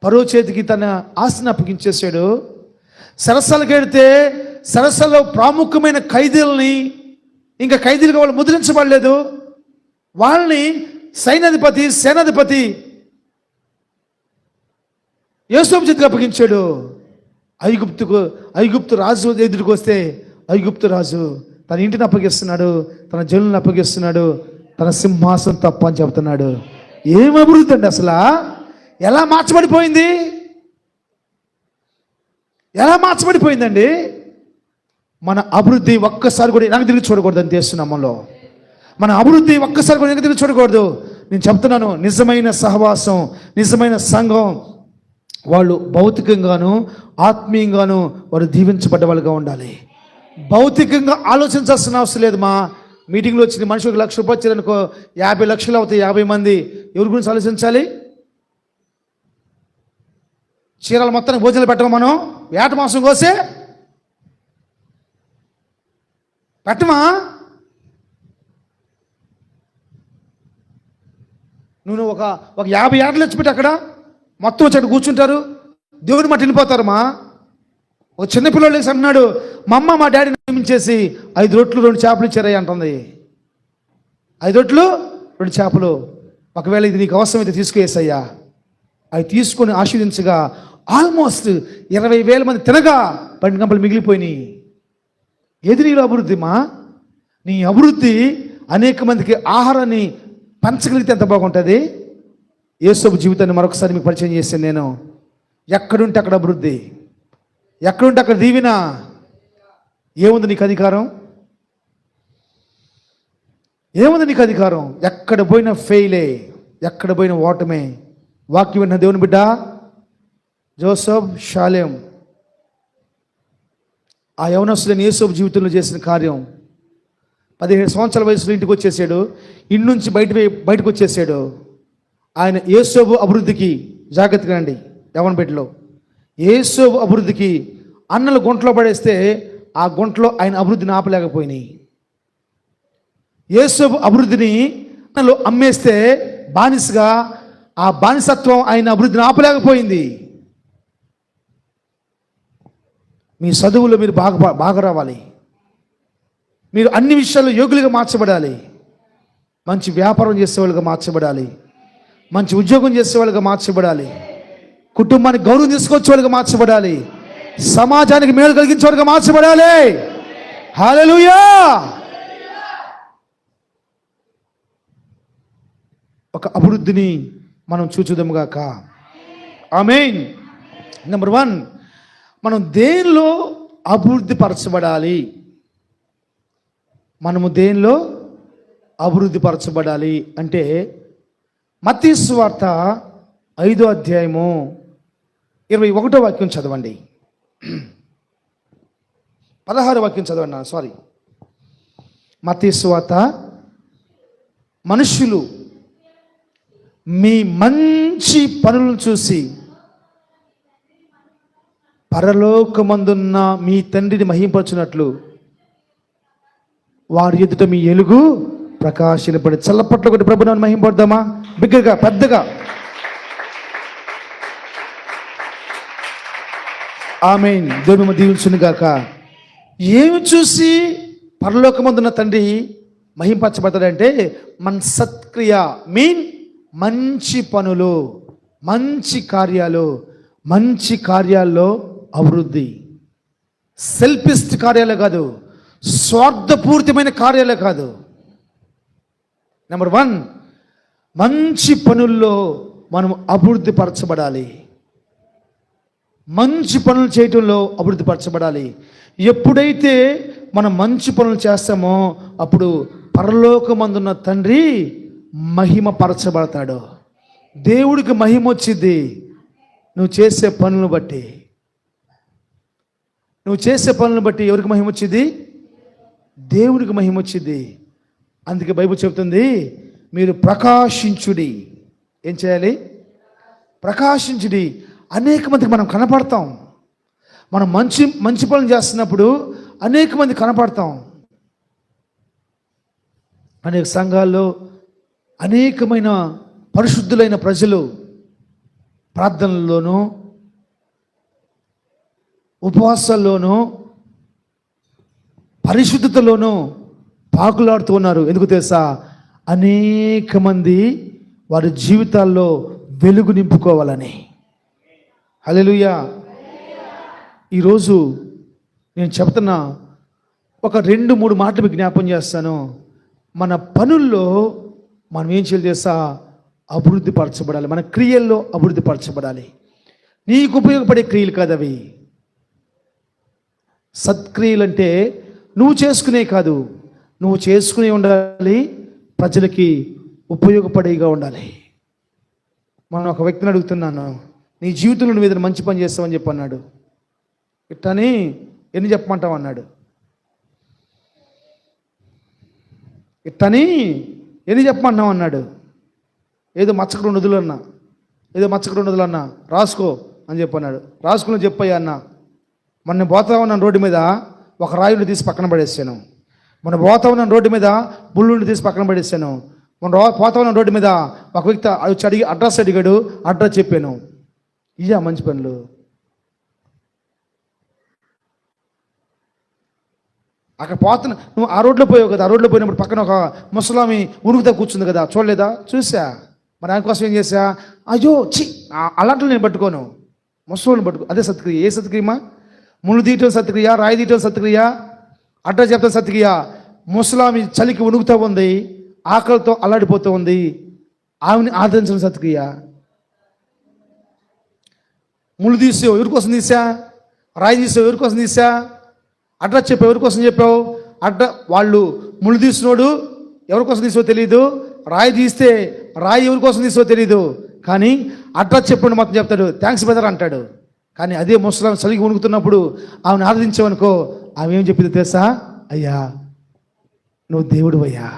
ఫరో చేతికి తన ఆస్తిని అప్పగించేశాడు. సరస్సాలకు వెడితే సరస్సాలో ప్రాముఖ్యమైన ఖైదీలని, ఇంకా ఖైదీలుగా వాళ్ళు ముద్రించబడలేదు, వాళ్ళని సేనాధిపతి యోసేపు చేతికి అప్పగించాడు. ఐగుప్తు రాజు ఎదుటికి వస్తే ఐగుప్తు రాజు తన ఇంటిని అప్పగిస్తున్నాడు, తన జనులను అప్పగిస్తున్నాడు, తన సింహాసనం తప్ప అని చెబుతున్నాడు. ఏం అభివృద్ధి అండి అసలు! ఎలా మార్చబడిపోయిందండి మన అభివృద్ధి. ఒక్కసారి కూడా వెనక్కి తిరిగి చూడకూడదని చేస్తున్నామంలో. మన అభివృద్ధి ఒక్కసారి కూడా వెనక్కి తిరిగి చూడకూడదు. నేను చెప్తున్నాను, నిజమైన సహవాసం, నిజమైన సంఘం వాళ్ళు భౌతికంగాను ఆత్మీయంగాను వారు దీవించబడ్డ వాళ్ళుగా ఉండాలి. భౌతికంగా ఆలోచించాల్సిన అవసరం లేదు. మా మీటింగ్లో వచ్చిన మనిషికి 1,00,000 రూపాయలు వచ్చారనుకో, 50 లక్షలు అవుతాయి. 50 మంది ఎవరి గురించి ఆలోచించాలి? చీరల మొత్తానికి భోజనాలు పెట్టమా? మనం వేట మాంసం కోసే పెట్టమా? నువ్వు ఒక 50 ఏటలు తెచ్చిపెట్టి అక్కడ మొత్తం వచ్చి కూర్చుంటారు, దేవుని మాట వెళ్ళిపోతారు. మా ఒక చిన్నపిల్లలు అంటున్నాడు, మా అమ్మ మా డాడీని నియమించేసి 5 రొట్లు 2 చేపలు ఇచ్చారయ్య అంటుంది. 5 రొట్లు 2 చేపలు, ఒకవేళ ఇది నీకు అవసరమైతే తీసుకువేసయ్యా. అవి తీసుకొని ఆశీర్వించగా ఆల్మోస్ట్ 20,000 మంది తినగా 12 గంపలు మిగిలిపోయినాయి. ఏది నీలో అభివృద్ధి మా? నీ అభివృద్ధి అనేక మందికి ఆహారాన్ని పంచగలిగితే ఎంత బాగుంటుంది. యేసోబు జీవితాన్ని మరొకసారి మీకు పరిచయం చేశాను నేను. ఎక్కడుంటే అక్కడ అభివృద్ధి, ఎక్కడుంటే అక్కడ దీవెన. ఏముంది నీకు అధికారం? ఏముంది నీకు అధికారం? ఎక్కడ పోయినా ఫెయిలే, ఎక్కడ పోయినా ఓటమే. వాక్యం విన్న దేవుని బిడ్డ జోసెఫ్, షాలేం ఆ యవనస్తులైన యేసోబు జీవితంలో చేసిన కార్యం, 17 సంవత్సరాల వయసులో ఇంటికి వచ్చేసాడు, ఇంటి నుంచి బయటకు వచ్చేసాడు. ఆయన యేసోబు అభివృద్ధికి, జాగ్రత్తగా అండి యవన బిడ్డలో, యేసోబు అభివృద్ధికి అన్నలు గుంటలో పడేస్తే ఆ గుంటలో ఆయన అభివృద్ధిని ఆపలేకపోయినాయి. యేసోబు అభివృద్ధిని అన్నలు అమ్మేస్తే బానిసగా ఆ బానిసత్వం ఆయన అభివృద్ధిని ఆపలేకపోయింది. మీ చదువులో మీరు బాగా రావాలి, మీరు అన్ని విషయాల్లో యోగులుగా మార్చబడాలి, మంచి వ్యాపారం చేసేవాళ్ళుగా మార్చబడాలి, మంచి ఉద్యోగం చేసేవాళ్ళుగా మార్చబడాలి, కుటుంబానికి గౌరవం తీసుకొచ్చేవాళ్ళుగా మార్చబడాలి, సమాజానికి మేలు కలిగించేవాళ్ళుగా మార్చబడాలి. హల్లెలూయా. ఒక అభివృద్ధిని మనం చూచుదాముగాక. ఆమేన్. నెంబర్ 1, మనం దేనిలో అభివృద్ధి పరచబడాలి? మనము దేనిలో అభివృద్ధి పరచబడాలి అంటే మత్తయి సువార్త 5వ అధ్యాయము 21వ వాక్యం చదవండి. 16వ వాక్యం చదవండి. సారీ, మత్తయి సువార్త, మనుషులు మీ మంచి పనులను చూసి పరలోకమందున్న మీ తండ్రిని మహింపరచునట్లు వారి ఎదుట మీ ఎలుగు ప్రకాశింపడి. చల్లపట్ల ఒకటి ప్రభుని మహింపడదామా? బిగ్గరగా, పెద్దగా. ఆమేన్. దేవుని దీవించును గాక. ఏమి చూసి పరలోకమందున్న తండ్రి మహింపరచబడతాడంటే మన సత్క్రియ, మంచి పనులు, మంచి కార్యాలు, మంచి కార్యాల్లో అభివృద్ధి. సెల్ఫిస్ట్ కార్యాలే కాదు, స్వార్థపూరితమైన కార్యాలే కాదు. నెంబర్ 1, మంచి పనుల్లో మనం అభివృద్ధి పరచబడాలి. మంచి పనులు చేయటంలో అభివృద్ధి పరచబడాలి. ఎప్పుడైతే మనం మంచి పనులు చేస్తామో అప్పుడు పరలోకమందున్న తండ్రి మహిమ పరచబడతాడు. దేవుడికి మహిమ వచ్చింది నువ్వు చేసే పనులను బట్టి. నువ్వు చేసే పనులను బట్టి ఎవరికి మహిమ వచ్చింది? దేవుడికి మహిమ వచ్చింది. అందుకే బైబిల్ చెబుతుంది, మీరు ప్రకాశించుడి. ఏం చేయాలి? ప్రకాశించుడి. అనేక మందికి మనం కనపడతాం. మనం మంచి పనులు చేస్తున్నప్పుడు అనేక మంది కనపడతాం. అనేక సంఘాల్లో అనేకమైన పరిశుద్ధులైన ప్రజలు ప్రార్థనల్లోనూ ఉపవాసాల్లోనూ పరిశుద్ధతలోనూ పాకులాడుతూ ఉన్నారు. ఎందుకు తెలుసా? అనేక మంది వారి జీవితాల్లో వెలుగు నింపుకోవాలని. హల్లెలూయా. ఈరోజు నేను చెప్తున్నా ఒక 2-3 మాటలు మీకు జ్ఞాపం చేస్తాను. మన పనుల్లో మనం ఏం చేయాలి తెలుసా? అభివృద్ధి పరచబడాలి. మన క్రియల్లో అభివృద్ధి పరచబడాలి. నీకు ఉపయోగపడే క్రియలు కాదవి. సత్క్రియలు అంటే నువ్వు చేసుకునే కాదు, నువ్వు చేసుకునే ఉండాలి, ప్రజలకి ఉపయోగపడేగా ఉండాలి. మనం ఒక వ్యక్తిని అడుగుతున్నాను, నీ జీవితంలో నువ్వు ఏదైనా మంచి పని చేస్తావని చెప్పి అన్నాడు. ఇట్టని ఎన్ని చెప్పమంటావు అన్నాడు. ఇట్టని ఎన్ని చెప్పమంటావు అన్నాడు. ఏదో మచ్చకు 2 వదులన్నా, ఏదో మచ్చకు 2 వదులన్నా, రాసుకో అని చెప్పన్నాడు. రాసుకుని చెప్పయ్యా అన్న. మొన్న పోతా ఉన్నాను రోడ్డు మీద, ఒక రాయుని తీసి పక్కన పడేసాను. మొన్న పోతా ఉన్నాను రోడ్డు మీద బుల్లుని తీసి పక్కన పడేసాను. మొన్న పోతా ఉన్నాను రోడ్డు మీద ఒక వ్యక్తి వచ్చి అడిగి అడ్రస్ అడిగాడు, అడ్రస్ చెప్పాను. ఇయ్యా మంచి పనులు. అక్కడ పోతున్నా, నువ్వు ఆ రోడ్లో పోయావు కదా, ఆ రోడ్లో పోయినప్పుడు పక్కన ఒక ముసలామి ఉరుగుతా కూర్చుంది కదా, చూడలేదా? చూసా. మరి దానికోసం ఏం చేసా? అయ్యో చి అలాంటి నేను పట్టుకోను, ముసలోని పట్టుకో. అదే సత్క్రియ. ఏ సత్క్రియమా? ముళ్ళు తీయటం సత్క్రియ, రాయి తీయటం సత్క్రియ, అడ్రస్ చెప్తాం సత్క్రియ. ముసలామి చలికి ఉణుకుతూ ఉంది, ఆకలితో అల్లాడిపోతూ ఉంది, ఆమెని ఆదరించడం సత్క్రియ. ముళ్ళు తీసావు, ఎవరి కోసం తీసా? రాయి తీసావు, ఎవరి కోసం తీసా? అడ్రస్ చెప్పావు, ఎవరి కోసం చెప్పావు? వాళ్ళు ముళ్ళు తీసినోడు ఎవరి కోసం తీసో తెలియదు, రాయి తీస్తే రాయి ఎవరి కోసం తీసో తెలియదు, కానీ అడ్రస్ చెప్పండి మొత్తం చెప్తాడు, థ్యాంక్స్ బ్రదర్ అంటాడు. కానీ అదే ముసలాం చలికి వణుకుతున్నప్పుడు ఆమెను ఆదరించావనుకో, ఆమె ఏం చెప్పింది తెలుసా? అయ్యా నువ్వు దేవుడివయ్యా,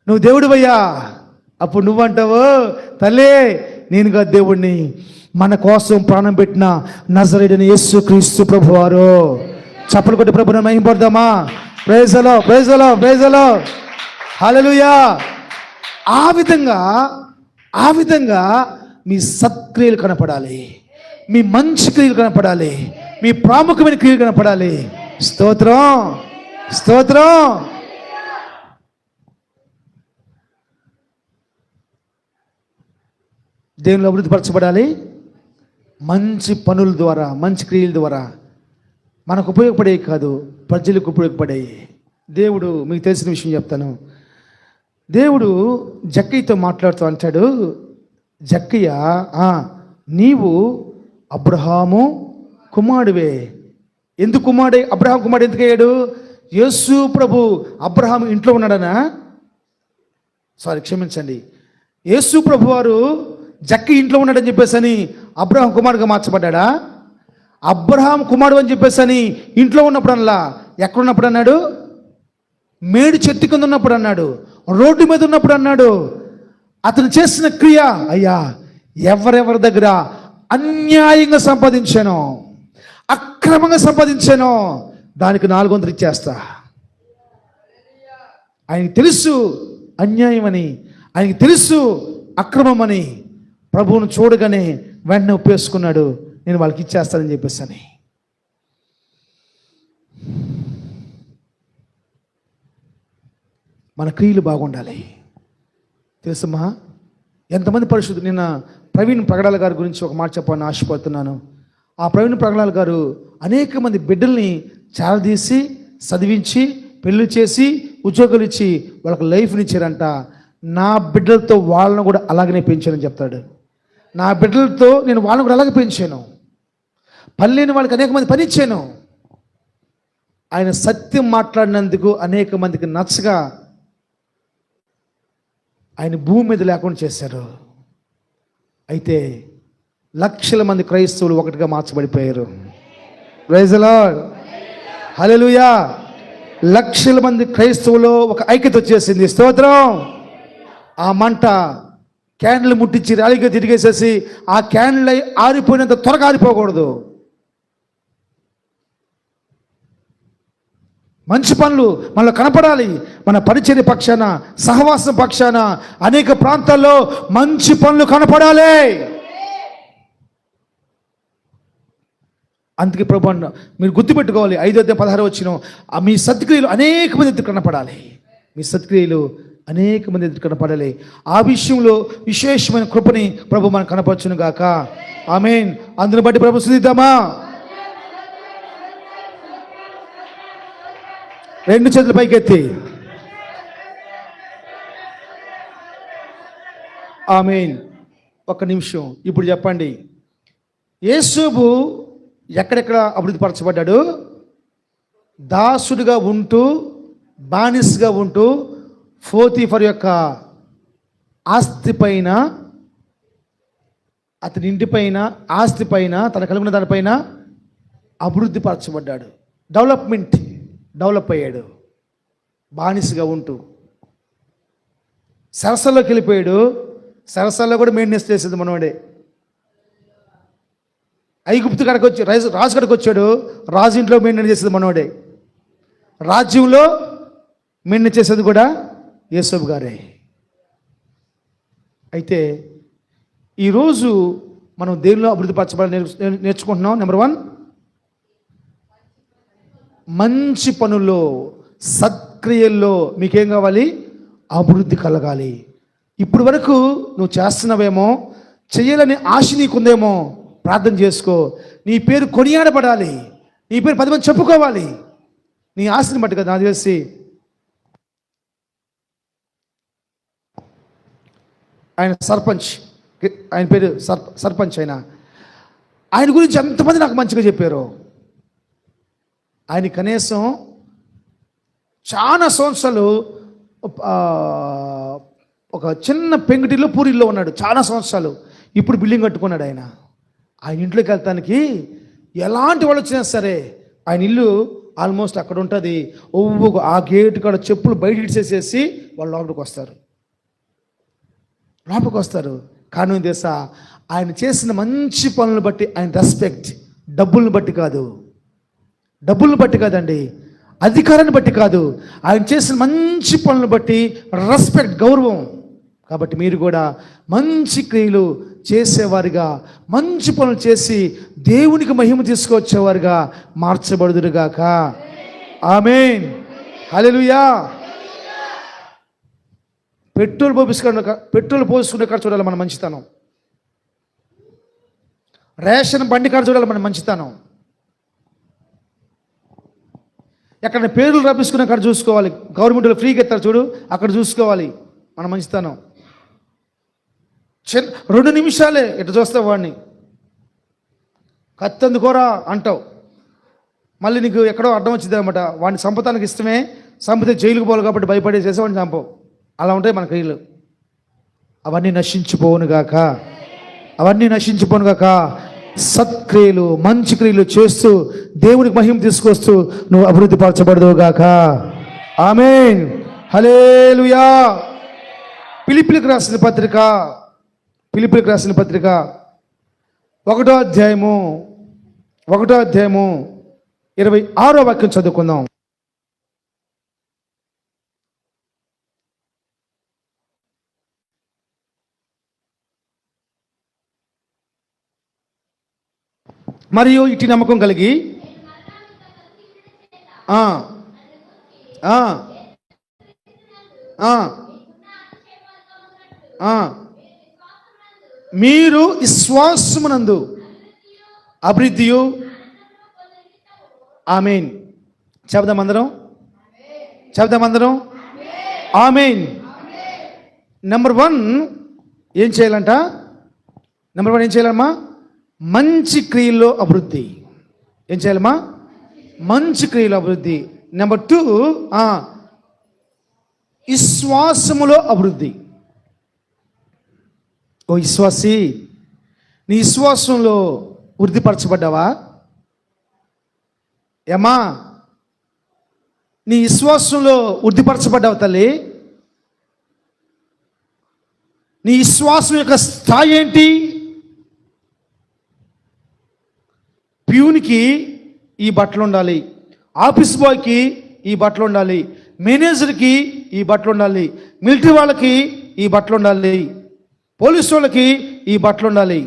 నువ్వు దేవుడివయ్యా. అప్పుడు నువ్వంటావు, తల్లే నేనుగా దేవుడిని, మన కోసం ప్రాణం పెట్టిన నజరేయుడైన యేసుక్రీస్తు ప్రభువారు. చప్పలు కొట్టి ప్రభువుని మహిమపడదామా? Praise the Lord, praise the Lord, praise the Lord. Hallelujah. ఆ విధంగా మీ సత్క్రియలు కనపడాలి, మీ మంచి క్రియలు కనపడాలి, మీ ప్రాముఖ్యమైన క్రియలు కనపడాలి. స్తోత్రం, స్తోత్రం. దేవుని అభివృద్ధి పరచబడాలి మంచి పనుల ద్వారా, మంచి క్రియల ద్వారా. మనకు ఉపయోగపడే కాదు, ప్రజలకు ఉపయోగపడే. దేవుడు మీకు తెలిసిన విషయం చెప్తాను. దేవుడు జక్కయ్యతో మాట్లాడుతూ అంటాడు, జక్కయ్య నీవు అబ్రహాము కుమారుడివే. ఎందుకు కుమారుడే? అబ్రహాం కుమారుడు ఎందుకు అయ్యాడు? యేసు ప్రభు అబ్రహాం ఇంట్లో ఉన్నాడనా? క్షమించండి, యేసు ప్రభు వారు జక్కయ్య ఇంట్లో ఉన్నాడని చెప్పేసి అని అబ్రహాం కుమారుడుగా మార్చబడ్డా? అబ్రహాం కుమారుడు అని చెప్పేసి అని ఇంట్లో ఉన్నప్పుడల్లా, ఎక్కడున్నప్పుడు అన్నాడు? మేడు చెట్టు కింద ఉన్నప్పుడు అన్నాడు, రోడ్డు మీద ఉన్నప్పుడు అన్నాడు. అతను చేసిన క్రియ, అయ్యా ఎవరెవరి దగ్గర అన్యాయంగా సంపాదించానో, అక్రమంగా సంపాదించానో దానికి 400 ఇచ్చేస్తా. ఆయనకి తెలుసు అన్యాయం అని, ఆయనకి తెలుసు అక్రమం అని. ప్రభువును చూడగానే వెంటనే ఒప్పేసుకున్నాడు, నేను వాళ్ళకి ఇచ్చేస్తానని చెప్పేసి అని. మన క్రియలు బాగుండాలి. తెలుసమ్మా, ఎంతమంది పరిశుద్ధులు. నిన్న ప్రవీణ్ ప్రగడాల గారి గురించి ఒక మాట చెప్పాలని ఆశపడుతున్నాను. ఆ ప్రవీణ్ ప్రగడాల గారు అనేక మంది బిడ్డల్ని చాలదీసి చదివించి పెళ్లి చేసి ఉద్యోగాలు ఇచ్చి వాళ్ళకి లైఫ్ని ఇచ్చారంట. నా బిడ్డలతో వాళ్ళను కూడా అలాగనే పెంచారని చెప్తాడు. నా బిడ్డలతో నేను వాళ్ళని కూడా అలాగే పెంచాను. పని లేని వాళ్ళకి అనేక మంది పని ఇచ్చాను. ఆయన సత్యం మాట్లాడినందుకు అనేక మందికి నచ్చగా ఆయన భూమి మీద లేకుండా చేశారు. అయితే లక్షల మంది క్రైస్తవులు ఒకటిగా మార్చబడిపోయారు. ప్రైజ్ ది లార్డ్, హల్లెలూయా. లక్షల మంది క్రైస్తవులు ఒక ఐక్యత వచ్చేసింది. స్తోత్రం. ఆ మంట క్యాండిల్ ముట్టించి ర్యాలీగా తిరిగేసేసి ఆ క్యాండిల్ ఆరిపోయినంత త్వరగా ఆరిపోకూడదు. మంచి పనులు మనలో కనపడాలి. మన పరిచర్య పక్షాన, సహవాసం పక్షాన అనేక ప్రాంతాల్లో మంచి పనులు కనపడాలి. అందుకే ప్రభు మీరు గుర్తుపెట్టుకోవాలి, 5:16 వచ్చిన మీ సత్క్రియలు అనేక మంది ఎదురు కనపడాలి. మీ సత్క్రియలు అనేక మంది ఎదురు కనపడాలి. ఆ విషయంలో విశేషమైన కృపని ప్రభు మనకు కనపరచును గాక. ఆమేన్. అందుని బట్టి ప్రభు స్తుతిద్దామా? 2 చేతులు పైకెత్తి ఆమేన్. ఒక్క నిమిషం. ఇప్పుడు చెప్పండి, యేసోబు ఎక్కడెక్కడ అభివృద్ధి పరచబడ్డాడు? దాసుడిగా ఉంటూ, బానిసగా ఉంటూ పోతీఫరు యొక్క ఆస్తి పైన, అతని ఇంటి పైన, ఆస్తి పైన, తన కలిగిన దానిపైన అభివృద్ధి పరచబడ్డాడు. డెవలప్ అయ్యాడు. బానిసగా ఉంటూ సరస్సులోకి వెళ్ళిపోయాడు. సరస్సులో కూడా మెయింటెనెన్స్ చేసేది మనవాడే. ఐగుప్తు కడకు వచ్చి రాజు కడకు వచ్చాడు. రాజు ఇంట్లో మెయింటెనెన్స్ చేసేది మనవాడే. రాజ్యంలో మెయింటెనెన్స్ చేసేది కూడా యేసోబు గారే. అయితే ఈరోజు మనం దేనిలో అభివృద్ధి పరచబడాలి నేర్చుకుంటున్నాం. నెంబర్ 1, మంచి పనుల్లో, సత్క్రియల్లో మీకేం కావాలి? అభివృద్ధి కలగాలి. ఇప్పుడు వరకు నువ్వు చేస్తున్నావేమో, చెయ్యాలని ఆశ నీకుందేమో, ప్రార్థన చేసుకో. నీ పేరు కొనియాడబడాలి, నీ పేరు 10 మంది చెప్పుకోవాలి. నీ ఆశని బట్టి కదా. నాకు తెలిసి ఆయన సర్పంచ్, ఆయన పేరు సర్పంచ్. ఆయన గురించి ఎంతమంది నాకు మంచిగా చెప్పారు. ఆయన కనీసం చాలా సంవత్సరాలు ఒక చిన్న పెంకుటిలో పూరిలో ఉన్నాడు. చాలా సంవత్సరాలు. ఇప్పుడు బిల్డింగ్ కట్టుకున్నాడు. ఆయన ఇంట్లోకి వెళ్తానికి ఎలాంటి వాళ్ళు వచ్చినా సరే ఆయన ఇల్లు ఆల్మోస్ట్ అక్కడ ఉంటుంది. ఆ గేటు కాడ చెప్పులు బయట ఇచ్చేసేసి వాళ్ళు లోపలికి వస్తారు. కానీ తెలుసా, ఆయన చేసిన మంచి పనులను బట్టి ఆయన రెస్పెక్ట్. డబ్బులను బట్టి కాదండి, అధికారాన్ని బట్టి కాదు, ఆయన చేసిన మంచి పనులను బట్టి రెస్పెక్ట్, గౌరవం. కాబట్టి మీరు కూడా మంచి క్రియలు చేసేవారిగా, మంచి పనులు చేసి దేవునికి మహిమ తీసుకొచ్చేవారుగా మార్చబడుదురుగాక. ఆమేన్, హల్లెలూయా. పెట్రోల్ పోసుకునే కాడ చూడాలి మన మంచితనం. రేషన్ బండి కాడ చూడాలి మన మంచితనం. ఎక్కడ పేర్లు రప్పించుకునే కాడ చూసుకోవాలి. గవర్నమెంట్లో ఫ్రీగా ఎత్తారు చూడు, అక్కడ చూసుకోవాలి మన మంచితనం. 2 నిమిషాలే ఇట్లా చూస్తావు వాడిని, కత్తందుకోరా అంటావు, మళ్ళీ నీకు ఎక్కడో అడ్డం వచ్చింది అనమాట. వాడిని చంపటానికి ఇష్టమే, చంపితే జైలుకు పోవాలి కాబట్టి భయపడేసేసి వాడిని చంపవు. అలా ఉంటాయి మన క్రియలు. అవన్నీ నశించిపోను గాక. సత్క్రియలు, మంచి క్రియలు చేస్తూ దేవునికి మహిమ తీసుకొస్తూ నువ్వు అభివృద్ధి పరచబడదువు గాక. ఆమేన్, హల్లెలూయా. ఫిలిప్పీలకు రాసిన పత్రిక 1వ అధ్యాయము 26వ వాక్యం చదువుకుందాం. మరియు ఇటు నమ్మకం కలిగి మీరు విశ్వాసమునందు అభివృద్ధియు. ఆమేన్. చెప్దాం అందరం. ఆమేన్. నెంబర్ 1 ఏం చేయాలంట? నెంబర్ 1 ఏం చేయాలమ్మా? మంచి క్రియల్లో అభివృద్ధి. ఏం చేయాలమ్మా? మంచి క్రియలో అభివృద్ధి. నెంబర్ 2 విశ్వాసములో అభివృద్ధి. ఓ విశ్వాసి, నీ విశ్వాసంలో వృద్ధిపరచబడ్డావా? ఏమా, నీ విశ్వాసంలో వృద్ధిపరచబడ్డావు తల్లి? నీ విశ్వాసం యొక్క స్థాయి ఏంటి? ప్యూన్కి ఈ బట్టలు ఉండాలి, ఆఫీస్ బాయ్కి ఈ బట్టలు ఉండాలి, మేనేజర్కి ఈ బట్టలు ఉండాలి, మిలిటరీ వాళ్ళకి ఈ బట్టలు ఉండాలి, పోలీసు వాళ్ళకి ఈ బట్టలు ఉండాలి,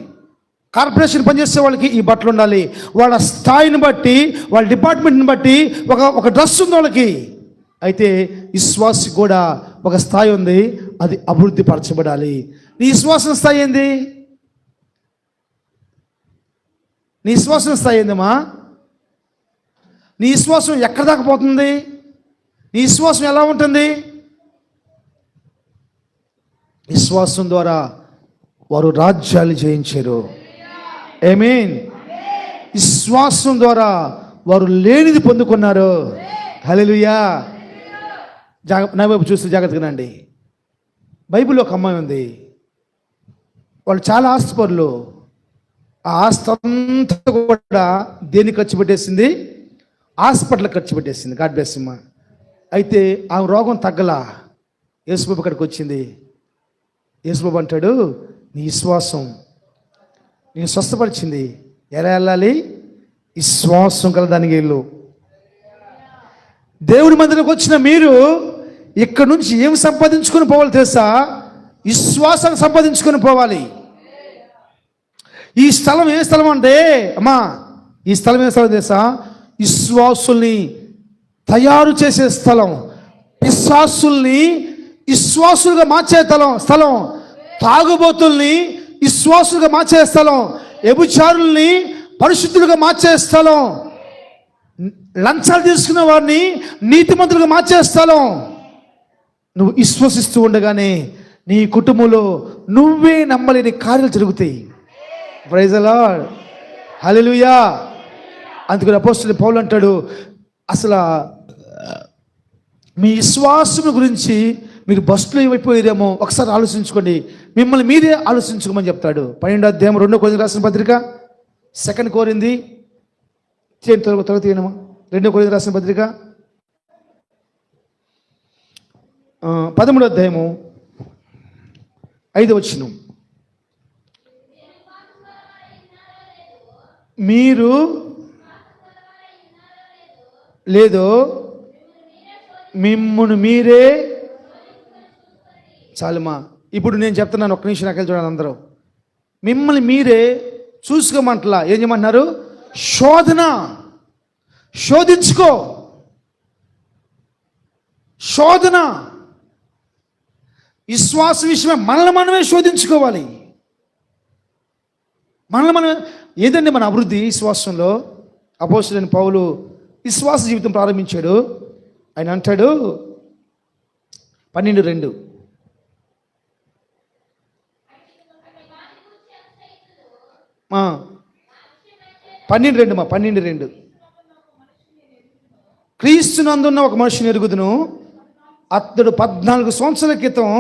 కార్పొరేషన్ పనిచేసే వాళ్ళకి ఈ బట్టలు ఉండాలి. వాళ్ళ స్థాయిని బట్టి, వాళ్ళ డిపార్ట్మెంట్ని బట్టి ఒక డ్రెస్ ఉంది వాళ్ళకి. అయితే విశ్వాసి కూడా ఒక స్థాయి ఉంది, అది అభివృద్ధి పరచబడాలి. నీ విశ్వాసం స్థాయి ఏంది? నీ విశ్వాసం స్థాయి ఏందమ్మా? నీ విశ్వాసం ఎక్కడి దాకా పోతుంది? నీ విశ్వాసం ఎలా ఉంటుంది? విశ్వాసం ద్వారా వారు రాజ్యాలు జయించారు. ఆమేన్. విశ్వాసం ద్వారా వారు లేనిది పొందుకున్నారు. హల్లెలూయా. నా వైపు చూస్తే జాగ్రత్తగానండి. బైబిల్లో ఒక అమ్మాయి ఉంది, వాళ్ళు చాలా ఆస్తిపరులు. ఆ ఆస్తి అంతా కూడా దేనికి ఖర్చు పెట్టేసింది? హాస్పిటల్ ఖర్చు పెట్టేసింది. గాడ్ బ్లెస్ అమ్మ. అయితే ఆమె రోగం తగ్గలా. యేసుబాబు అక్కడికి వచ్చింది. యేసుబాబు అంటాడు, నీ విశ్వాసం నేను స్వస్థపరిచింది. ఎలా వెళ్ళాలి? విశ్వాసం కల దానికి వెళ్ళు. దేవుడి మందిరకు వచ్చిన మీరు ఇక్కడ నుంచి ఏం సంపాదించుకొని పోవాలి తెలుసా? విశ్వాసాన్ని సంపాదించుకొని పోవాలి. ఈ స్థలం ఏ స్థలం అంటే అమ్మా, ఈ స్థలం ఏ స్థలం తెలుసా? విశ్వాసుల్ని తయారు చేసే స్థలం, పిశాసుల్ని విశ్వాసులుగా మార్చే స్థలం, తాగుబోతుల్ని విశ్వాసులుగా మార్చే స్థలం, వ్యభిచారుల్ని పరిశుద్ధులుగా మార్చే స్థలం, లంచాలు తీసుకున్న వారిని నీతిమంతులుగా మార్చే స్థలం. నువ్వు విశ్వసిస్తూ ఉండగానే నీ కుటుంబంలో నువ్వే నమ్మలేని కార్యాలు జరుగుతాయి. Praise the Lord. హల్లెలూయా. అందుకని అపోస్తలుడైన పౌలు అంటాడు, అసలు మీ విశ్వాసం గురించి మీరు బస్సులో ఏమైపోయారేమో ఒకసారి ఆలోచించుకోండి, మిమ్మల్ని మీరే ఆలోచించుకోమని చెప్తాడు. 12వ అధ్యాయం 2 కొరింథీయులకు రాసిన పత్రిక, 2 కొరింథీ తరగతి 2 కొరింథీయులకు రాసిన పత్రిక 13వ అధ్యాయము 5వ వచనం. మీరు లేదో మిమ్మును మీరే. చాలుమా, ఇప్పుడు నేను చెప్తున్నాను, ఒక్క నిమిషం నాకెళ్ళి చూడాలి అందరూ. మిమ్మల్ని మీరే చూసుకోమంటలా, ఏం చేయమంటున్నారు? శోధించుకో. శోధన విశ్వాస విషయమే. మనల్ని మనమే శోధించుకోవాలి. మనల్ని మనమే. ఏదండి మన అభివృద్ధి విశ్వాసంలో? అపోస్తలుడైన పౌలు విశ్వాస జీవితం ప్రారంభించాడు. ఆయన అంటాడు 12:2, మా 12:2 క్రీస్తునందున్న ఒక మనిషిని ఎరుగుదును, అతడు 14 సంవత్సరాల క్రితం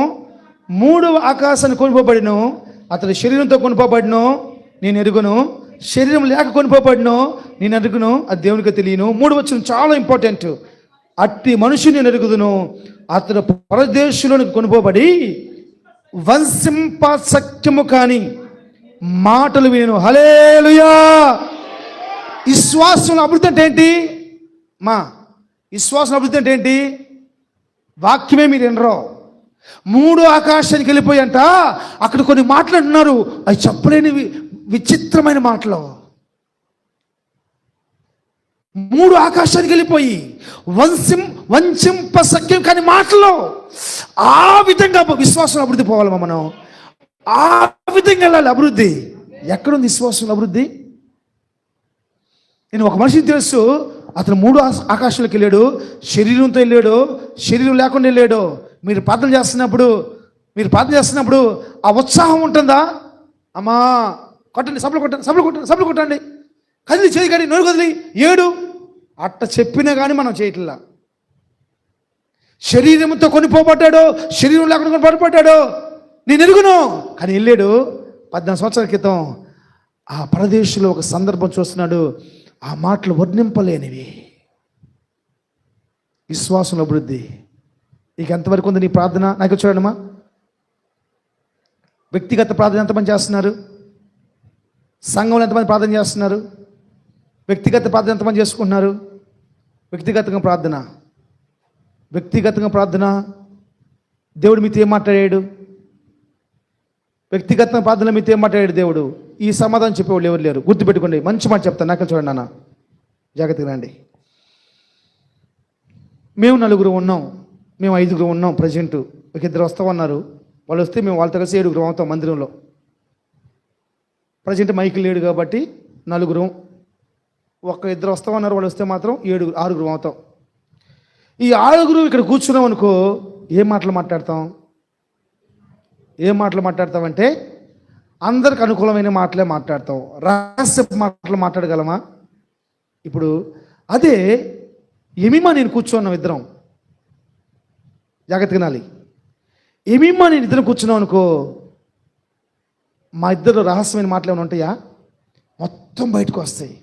3వ ఆకాశాన్ని కొనుపోబడిను. అతడు శరీరంతో కొనుపోబడిను, నేను ఎరుగును. శరీరం లేక కొనుపోబడిను, నేను ఎరుగును. అది దేవునికి తెలియను. 3వ వచనం చాలా ఇంపార్టెంట్. అట్టి మనుషుని నేను ఎరుగుదును, అతడు పరదేశంలోనికి కొనుపోబడి వంశింపశక్యము కాని మాటలు విను. హల్లెలూయా. విశ్వాసం అభివృద్ధి అంటే ఏంటి? మా విశ్వాసం అభివృద్ధి అంటే ఏంటి? వాక్యమే మీరు వినరో. 3వ ఆకాశానికి వెళ్ళిపోయంట, అక్కడ కొన్ని మాటలు అంటున్నారు, అవి చెప్పలేని విచిత్రమైన మాటలు. 3 ఆకాశానికి వెళ్ళిపోయి వంశింపశక్యం కాని మాటలు. ఆ విధంగా విశ్వాసం అభివృద్ధి పోవాలమ్మా మనం. ఆ విధంగా వెళ్ళాలి అభివృద్ధి. ఎక్కడుంది విశ్వాసం అభివృద్ధి? నేను ఒక మనిషిని తెలుసు, అతను 3 ఆకాశాలకు వెళ్ళాడు, శరీరంతో వెళ్ళాడు, శరీరం లేకుండా వెళ్ళాడు. మీరు ప్రార్థన చేస్తున్నప్పుడు ఆ ఉత్సాహం ఉంటుందా? అమ్మా కొట్టండి, సబ్బులు కొట్టండి, కదిలి చేయి కానీ నోరు కదిలి ఏడు అట్ట చెప్పినా కానీ మనం చేయట్లా. శరీరంతో కొనిపోబడ్డాడు, శరీరం లేకుండా కొనిపడ్డాడు, నేను ఎరుగును. కానీ వెళ్ళాడు 14 సంవత్సరాల క్రితం. ఆ పరదేశంలో ఒక సందర్భం చూస్తున్నాడు, ఆ మాటలు వర్ణింపలేనివి. విశ్వాసం అభివృద్ధి. ఇక ఎంతవరకు ఉంది నీ ప్రార్థన? నాకు చూడండమ్మా, వ్యక్తిగత ప్రార్థన ఎంతమంది చేస్తున్నారు? సంఘంలో ఎంతమంది ప్రార్థన చేస్తున్నారు? వ్యక్తిగత ప్రార్థన ఎంతమంది చేసుకుంటున్నారు? వ్యక్తిగతంగా ప్రార్థన దేవుడు మీతో ఏం మాట్లాడాడు? వ్యక్తిగత ప్రార్థన మీతో ఏం మాట్లాడాడు దేవుడు? ఈ సమాధానం చెప్పేవాళ్ళు ఎవరు లేరు. గుర్తుపెట్టుకోండి, మంచి మాట చెప్తాను. నాకు చూడండి నాన్న, జాగ్రత్తగా రండి. మేము 4 ఉన్నాం, మేము 5 ఉన్నాం. ప్రజెంట్ ఒక 2 వస్తామన్నారు. వాళ్ళు వస్తే మేము వాళ్ళతో కలిసి 7 అవుతాం మందిరంలో. ప్రజెంట్ మైకిల్ లేడు కాబట్టి 4. ఒక 2 వస్తామన్నారు, వాళ్ళు వస్తే మాత్రం 6 అవుతాం. ఈ 6 ఇక్కడ కూర్చున్నాం అనుకో, ఏం మాటలు మాట్లాడతామంటే అందరికి అనుకూలమైన మాటలే మాట్లాడతాం. రహస్య మాటలు మాట్లాడగలమా? ఇప్పుడు అదే ఎమిమా నేను కూర్చున్నాం ఇద్దరం, జాగ్రత్తగా నాలి. ఎమిమా నేను ఇద్దరం కూర్చున్నాం అనుకో, మా ఇద్దరు రహస్యమైన మాటలు ఏమైనా ఉంటాయా? మొత్తం బయటకు వస్తాయి.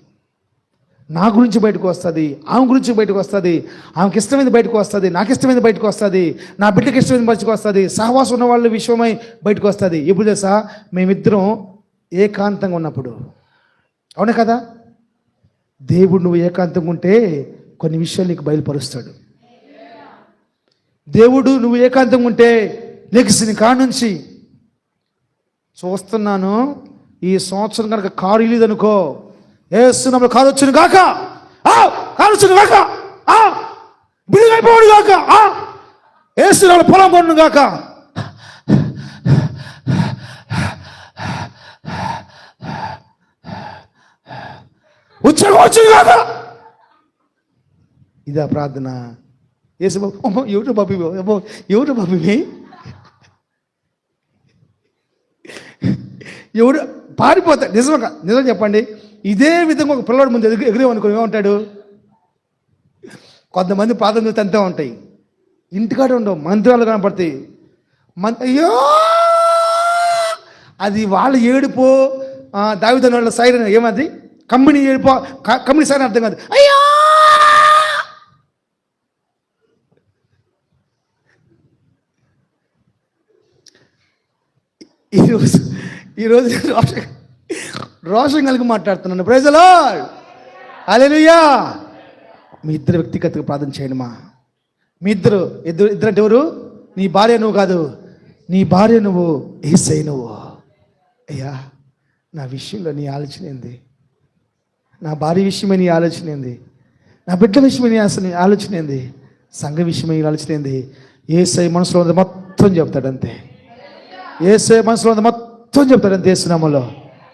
నా గురించి బయటకు వస్తుంది, ఆమె గురించి బయటకు వస్తుంది, ఆమెకి ఇష్టమైనది బయటకు వస్తుంది, నాకు ఇష్టమైనది బయటకు వస్తుంది, నా బిడ్డకి ఇష్టమైనది బయటకు వస్తుంది, సహవాసం ఉన్న వాళ్ళ విషయమై బయటకు వస్తుంది. ఇప్పుడు తెలుసా, మేమిద్దరం ఏకాంతంగా ఉన్నప్పుడు. అవునా కదా? దేవుడు నువ్వు ఏకాంతంగా ఉంటే కొన్ని విషయాలు నీకు బయలుపరుస్తాడు. దేవుడు నువ్వు ఏకాంతంగా ఉంటే లెగిసిన కాడ నుంచి చూస్తున్నాను, ఈ సంవత్సరం కనుక కారు ఇల్లేదనుకో, ఏస్తున్నాము కారు వచ్చును కాక, కారు వచ్చును కాక, బిల్లుగా అయిపోయాడు కాక, ఏస్తున్నాము పొలం కొను కాక. ఉద్యోగం వచ్చును కాక. ఇదా ప్రార్థన? ఏసు బాబు ఎవరు బాబు ఎవడు పారిపోతాడు. నిజం చెప్పండి, ఇదే విధంగా ఒక పిల్లవాడు ముందు ఎగిరేమనుకో ఏమంటాడు? కొంతమంది ప్రార్థన చూస్తే అంతే ఉంటాయి, ఇంటికాడ ఉండవు, మందిరాలు కనపడతాయి. అయ్యో అది వాళ్ళ ఏడుపో. దావీదు వాళ్ళ సైరన్ ఏమది? కమ్మిని ఏడుపో, కమ్మిని సైరన్ అర్థం కాదు. అయ్యో ఈరోజు రోషం కలిగి మాట్లాడుతున్నాను. ప్రైజ్ ది లార్డ్, హల్లెలూయా. మీ ఇద్దరు వ్యక్తిగతంగా ప్రార్థన చేయండి. మీ ఇద్దరు అంటే ఎవరు? నీ భార్య నువ్వు కాదు, నీ భార్య నువ్వు, యేసయ్య నువ్వు. అయ్యా, నా విషయంలో నీ ఆలోచన ఏంది? నా భార్య విషయమే నీ ఆలోచన ఏంది? నా బిడ్డ విషయమే నీ ఆలోచన ఏంది? సంఘ విషయమే నీ ఆలోచన ఏంది? యేసయ్య మనసులో ఉంది మొత్తం చెప్తాడు అంతే. యేసయ్య మనసులో ఉంది మొత్తం చెప్తాడు అంతే, యేసు నామములో.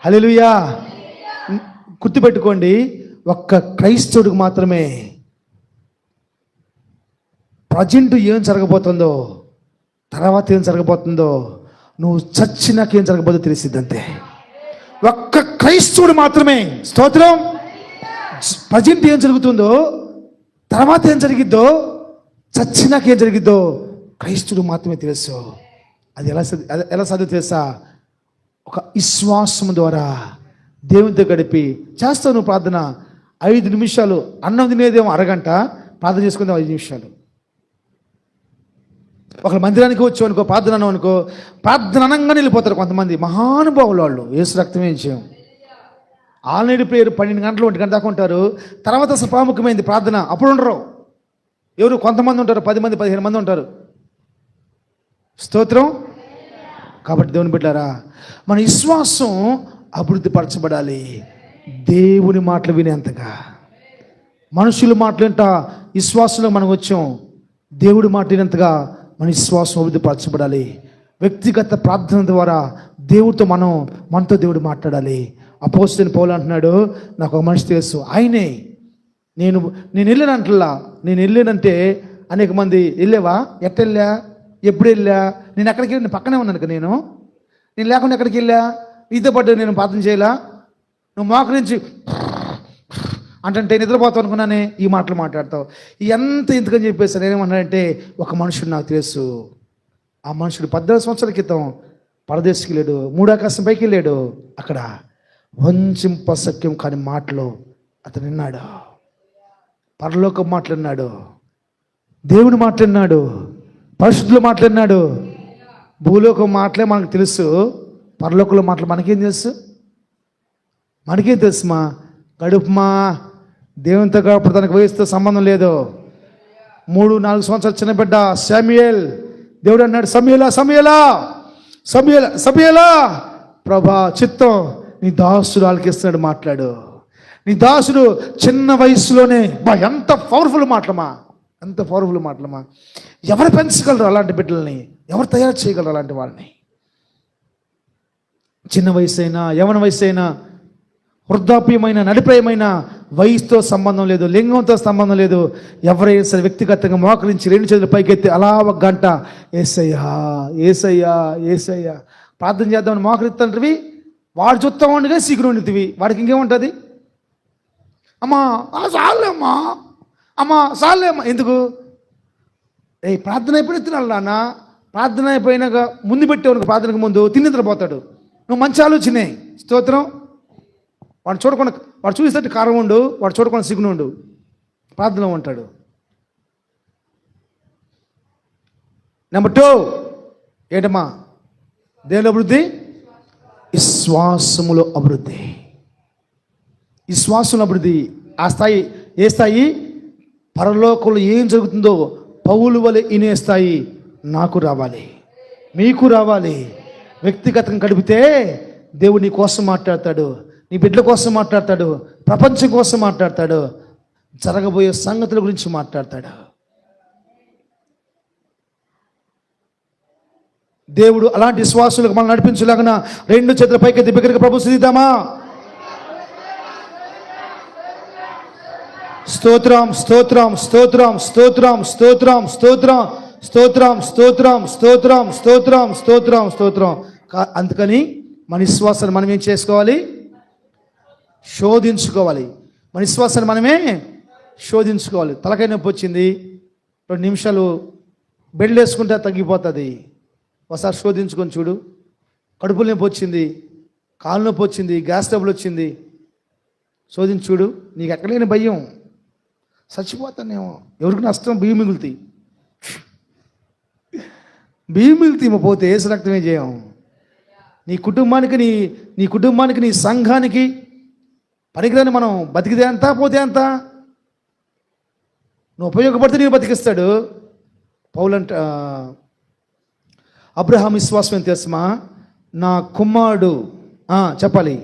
హల్లెలూయా. గుర్తుపెట్టుకోండి, ఒక్క క్రైస్తవుడికి మాత్రమే ప్రజెంట్ ఏం జరగబోతుందో, తర్వాత ఏం జరగబోతుందో, నువ్వు చచ్చినాక ఏం జరగబోతుందో తెలిసిద్దంతే. ఒక్క క్రైస్తవుడు మాత్రమే. స్తోత్రం. ప్రజెంట్ ఏం జరుగుతుందో, తర్వాత ఏం జరిగిద్దో, చచ్చినాక ఏం జరిగిద్దో క్రైస్తవుడు మాత్రమే తెలుసు. అది ఎలా సాధ్యం తెలుసా? ఒక విశ్వాసం ద్వారా దేవునితో గడిపి చేస్తావు నువ్వు ప్రార్థన. 5 నిమిషాలు, అన్నం తినేదేమో అరగంట, ప్రార్థన చేసుకుందాం 5 నిమిషాలు. ఒక మందిరానికి వచ్చావు అనుకో, ప్రార్థన అన్నావు అనుకో, ప్రార్థన అనంగానే వెళ్ళిపోతారు కొంతమంది మహానుభావులు. వాళ్ళు యేసు రక్తమే విషయం. ఆల్రెడీ ప్రేయర్ 12 గంటలు 1 గంట దాకా ఉంటారు. తర్వాత అసలు ప్రాముఖ్యమైనది ప్రార్థన. అప్పుడు ఉండరు ఎవరు, కొంతమంది ఉంటారు, 10 మంది 15 మంది ఉంటారు. స్తోత్రం. కాబట్టి దేవుని బిడ్డారా, మన విశ్వాసం అభివృద్ధి పరచబడాలి. దేవుని మాటలు వినేంతగా. మనుషుల మాటలు వింట విశ్వాసంలో మనం వచ్చాం. దేవుడి మాట వినేంతగా మన విశ్వాసం అభివృద్ధి పరచబడాలి. వ్యక్తిగత ప్రార్థన ద్వారా దేవుడితో మనతో దేవుడు మాట్లాడాలి. అపోస్తలుడైన పౌలు అంటున్నాడు, నాకు ఒక మనిషి తెలుసు, ఆయనే నేను వెళ్ళానంటలా. నేను వెళ్ళానంటే అనేక మంది వెళ్ళావా, ఎప్పుడు వెళ్ళా, నేను ఎక్కడికి వెళ్ళి పక్కనే ఉన్నాను. నేను లేకుండా ఎక్కడికి వెళ్ళా, నీతో పాటు నేను ప్రార్థన చేయాలా? నువ్వు మోకరించి అంటే నిద్రపోతావు అనుకున్నానే ఈ మాటలు మాట్లాడతావు. ఎంత ఎందుకని చెప్పేసి నేనేమన్నానంటే, ఒక మనుషుడు నాకు తెలుసు. ఆ మనుషుడు 14 సంవత్సరాల క్రితం పరదేశికి వెళ్ళాడు, 3 ఆకాశం పైకి వెళ్ళాడు. అక్కడ వంచింపశక్యం కాని మాటలు అతను విన్నాడు. పరలోకం మాట్లాడినాడు, దేవుని మాట్లాడినాడు, పరిశుద్ధులు మాట్లాడినాడు. భూలోకం మాటలే మనకు తెలుసు, పరలోకంలో మాటలు మనకేం తెలుసు? మనకేం తెలుసుమా? గడుపుమా, దేవునితో గడపడు, తనకు వయసుతో సంబంధం లేదు. 3-4 సంవత్సరాలు చిన్న బిడ్డ శామ్యూయేల్, దేవుడు అన్నాడు, సమూయేలా సమూయేలా సమూయేలా సమూయేలా, ప్రభా చిత్తం నీ దాసుడు ఆలకిస్తున్నాడు, మాట్లాడు. నీ దాసుడు చిన్న వయసులోనే, ఎంత పవర్ఫుల్ మాటలమా, ఎంత పవర్ఫుల్ మాటలమా. ఎవరు పెంచగలరు అలాంటి బిడ్డల్ని? ఎవరు తయారు చేయగలరు అలాంటి వాళ్ళని? చిన్న వయసు అయినా, యవన వయసు అయినా, వృద్ధాప్యమైన, నడిప్రాయమైన, వయసుతో సంబంధం లేదు, లింగంతో సంబంధం లేదు. ఎవరైనా సరే వ్యక్తిగతంగా మోకరించి 2 చేతులు పైకెత్తి అలా 1 గంట యేసయ్యా యేసయ్యా యేసయ్యా ప్రార్థన చేద్దామని మోకరిస్తాంటివి, వాడు చూస్తా ఉండగా సీకులు ఉండితివి. వాడికి ఇంకేముంటుంది? అమ్మా చాలేమ్మా, అమ్మా చాలేమ్మా. ఎందుకు? ప్రార్థన అయిపోయినా తినాలి నాన్న. ప్రార్థన అయిపోయినాక ముందు పెట్టేవానికి, ప్రార్థనకు ముందు తిన్నిద్రపోతాడు. నువ్వు మంచి ఆలోచనే, స్తోత్రం. వాడు చూడకుండా, వాడు చూసేటట్టు కారం ఉండు, వాడు చూడకుండా సిగ్గును ఉండు, ప్రార్థనలో ఉంటాడు. నెంబర్ 2 ఏంటమ్మా? దేనిలో అభివృద్ధి? విశ్వాసములో అభివృద్ధి. విశ్వాసంలో అభివృద్ధి. ఆ స్థాయి ఏ స్థాయి? పరలోకంలో ఏం జరుగుతుందో పౌలు వలె ఇనే స్థాయి నాకు రావాలి, మీకు రావాలి. వ్యక్తిగతంగా గడిపితే దేవుడు నీ కోసం మాట్లాడతాడు, నీ బిడ్డల కోసం మాట్లాడతాడు, ప్రపంచం కోసం మాట్లాడతాడు, జరగబోయే సంగతుల గురించి మాట్లాడతాడు. దేవుడు అలాంటి విశ్వాసులకు మనం నడిపించలాగిన 2 చేతుల పైకెత్తి బిగ్గరగా ప్రభు స్తుతిద్దామా? స్తోత్రం స్తోత్రం స్తోత్రం స్తోత్రం స్తోత్రం స్తోత్రం స్తోత్రం స్తోత్రం స్తోత్రం స్తోత్రం స్తోత్రం స్తోత్రం. అందుకని మన విశ్వాసాన్ని మనం ఏం చేసుకోవాలి? శోధించుకోవాలి. మన విశ్వాసాన్ని మనమే శోధించుకోవాలి. తలకాయ నొప్పి వచ్చింది, 2 నిమిషాలు బెడ్ వేసుకుంటే తగ్గిపోతుంది. ఒకసారి శోధించుకొని చూడు. కడుపులో నొప్పి వచ్చింది, కాలు నొప్పి వచ్చింది, గ్యాస్ ట్రబుల్ వచ్చింది, శోధించి చూడు. నీకు ఎక్కడలేని భయం, చచ్చిపోతానేమో, ఎవరికి నష్టం, బియ్యం మిగులుతాయి, బియ్యం మిగులుతాయి పోతే ఏసు రక్తమే చేయం. నీ కుటుంబానికి నీ సంఘానికి పనికిరాని మనం బతికితే అంత, పోతే అంత. నువ్వు ఉపయోగపడితే నేను బతికిస్తాడు. పౌలంట అబ్రహాం విశ్వాసం ఏం తెలుసుమా? నా కుమారుడు చెప్పాలి,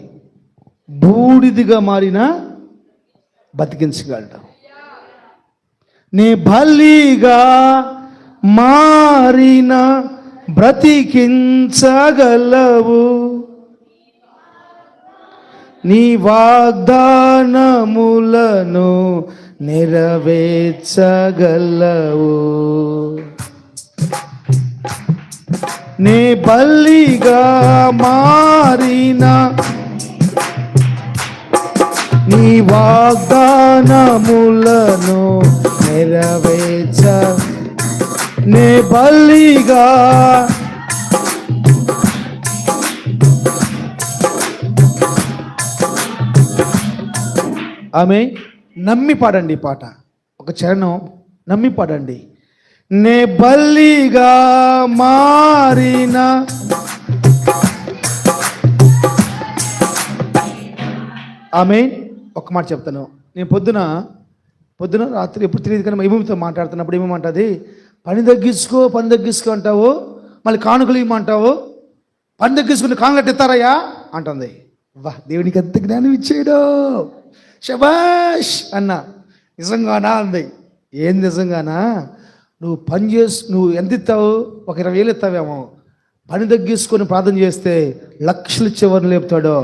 బూడిదిగా మారిన బతికించగలడు, నీ బలిగా మారిన బ్రతికించగలవు, నీ వాగ్దానములను నెరవేర్చగలవు, నీ బలిగా మారిన నీ వాగ్దానములను నెరవేర్చ, నీ బలిగా ఆమె నమ్మి పాడండి పాట. ఒక చరణం నమ్మి పాడండి. నే బలిగా మారిన ఆమె. ఒక మాట చెప్తాను. నేను పొద్దున రాత్రి ఎప్పుడు తెలియదు కానీ ఏమేమితో మాట్లాడుతున్నప్పుడు ఏమేమంటుంది, పని తగ్గించుకో అంటావు, మళ్ళీ కానుకలు ఇవ్వమంటావు, పని తగ్గించుకుని కానుకలు ఇస్తారయ్యా అంటుంది. వా, దేవునికి ఎంత జ్ఞానం ఇచ్చాడు, శబాష్ అన్న. నిజంగానా అంది. ఏం నిజంగానా? నువ్వు ఎంత ఇస్తావు? ఒక 20,000 ఇస్తావేమో. పని తగ్గించుకొని ప్రార్థన చేస్తే లక్షలు ఇచ్చేవారు లేపుతాడు,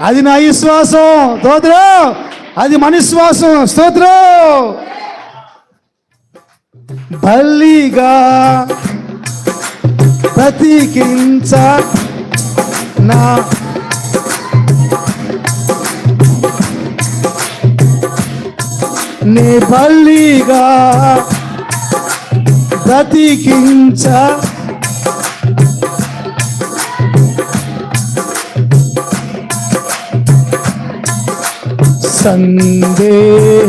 అది నా విశ్వాసం. స్తోత్రం. అది మన విశ్వాసం. స్తోత్రం. బలిగా బ్రతికించ నా నీ బలిగా బ్రతికించ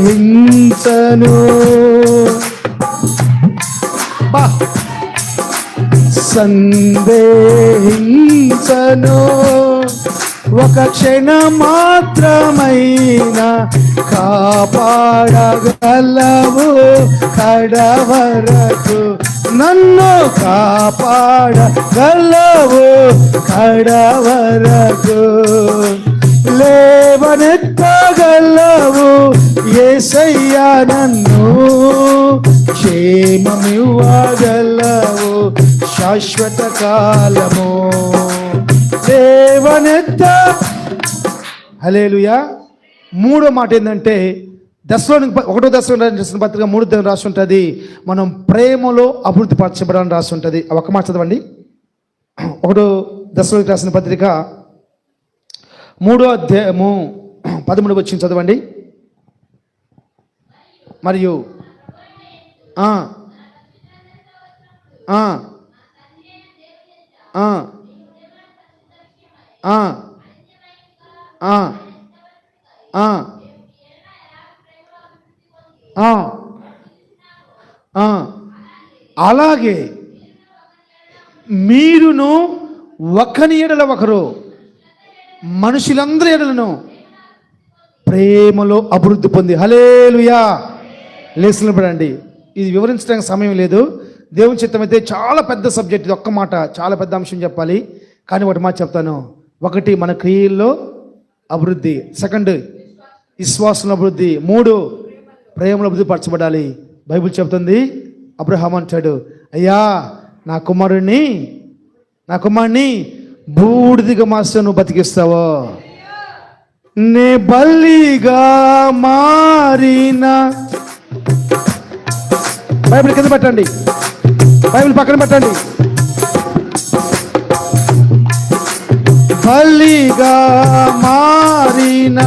సందేహించను సందేహించను ఒక క్షణం మాత్రమైనా కాపాడగలవు కడవరకు నన్ను కాపాడగలవు కడవరకు లేవనెత్తగలవు యేసయ్యా నన్ను క్షేమమివ్వగలవు శాశ్వత కాలము లేవనెత్త హల్లెలూయా. మూడో మాట ఏంటంటే ఒకటో దశలోనికి రాసిన పత్రిక 3 రాసి ఉంటుంది, మనం ప్రేమలో అభివృద్ధి పరచబడాలని రాసి ఉంటుంది. ఒక మాట చదవండి. ఒకటో దశలోనికి రాసిన పత్రిక 3వ అధ్యాయము 13 వచ్చింది చదవండి. మరియు అలాగే మీరును ఒకని ఎడల ఒకరు మనుషులందరి ఎడలను ప్రేమలో అభివృద్ధి పొంది. హల్లెలూయా. లేచినపడండి. ఇది వివరించడానికి సమయం లేదు. దేవుని చిత్తం అయితే చాలా పెద్ద సబ్జెక్ట్. ఇది ఒక్క మాట చాలా పెద్ద అంశం చెప్పాలి, కానీ ఒకటి మాట చెప్తాను. ఒకటి, మన క్రియల్లో అభివృద్ధి. సెకండ్, విశ్వాసంలో అభివృద్ధి. 3, ప్రేమలో అభివృద్ధి పరచబడాలి. బైబిల్ చెప్తుంది, అబ్రహాం అంటాడు, అయ్యా నా కుమారుని బూడిదిగా మాస్టర్ నువ్వు బతికిస్తావో, నే బలిగా మారిన. బైబిల్ కింద పెట్టండి, బైబిల్ పక్కన పెట్టండి. బలిగా మారిన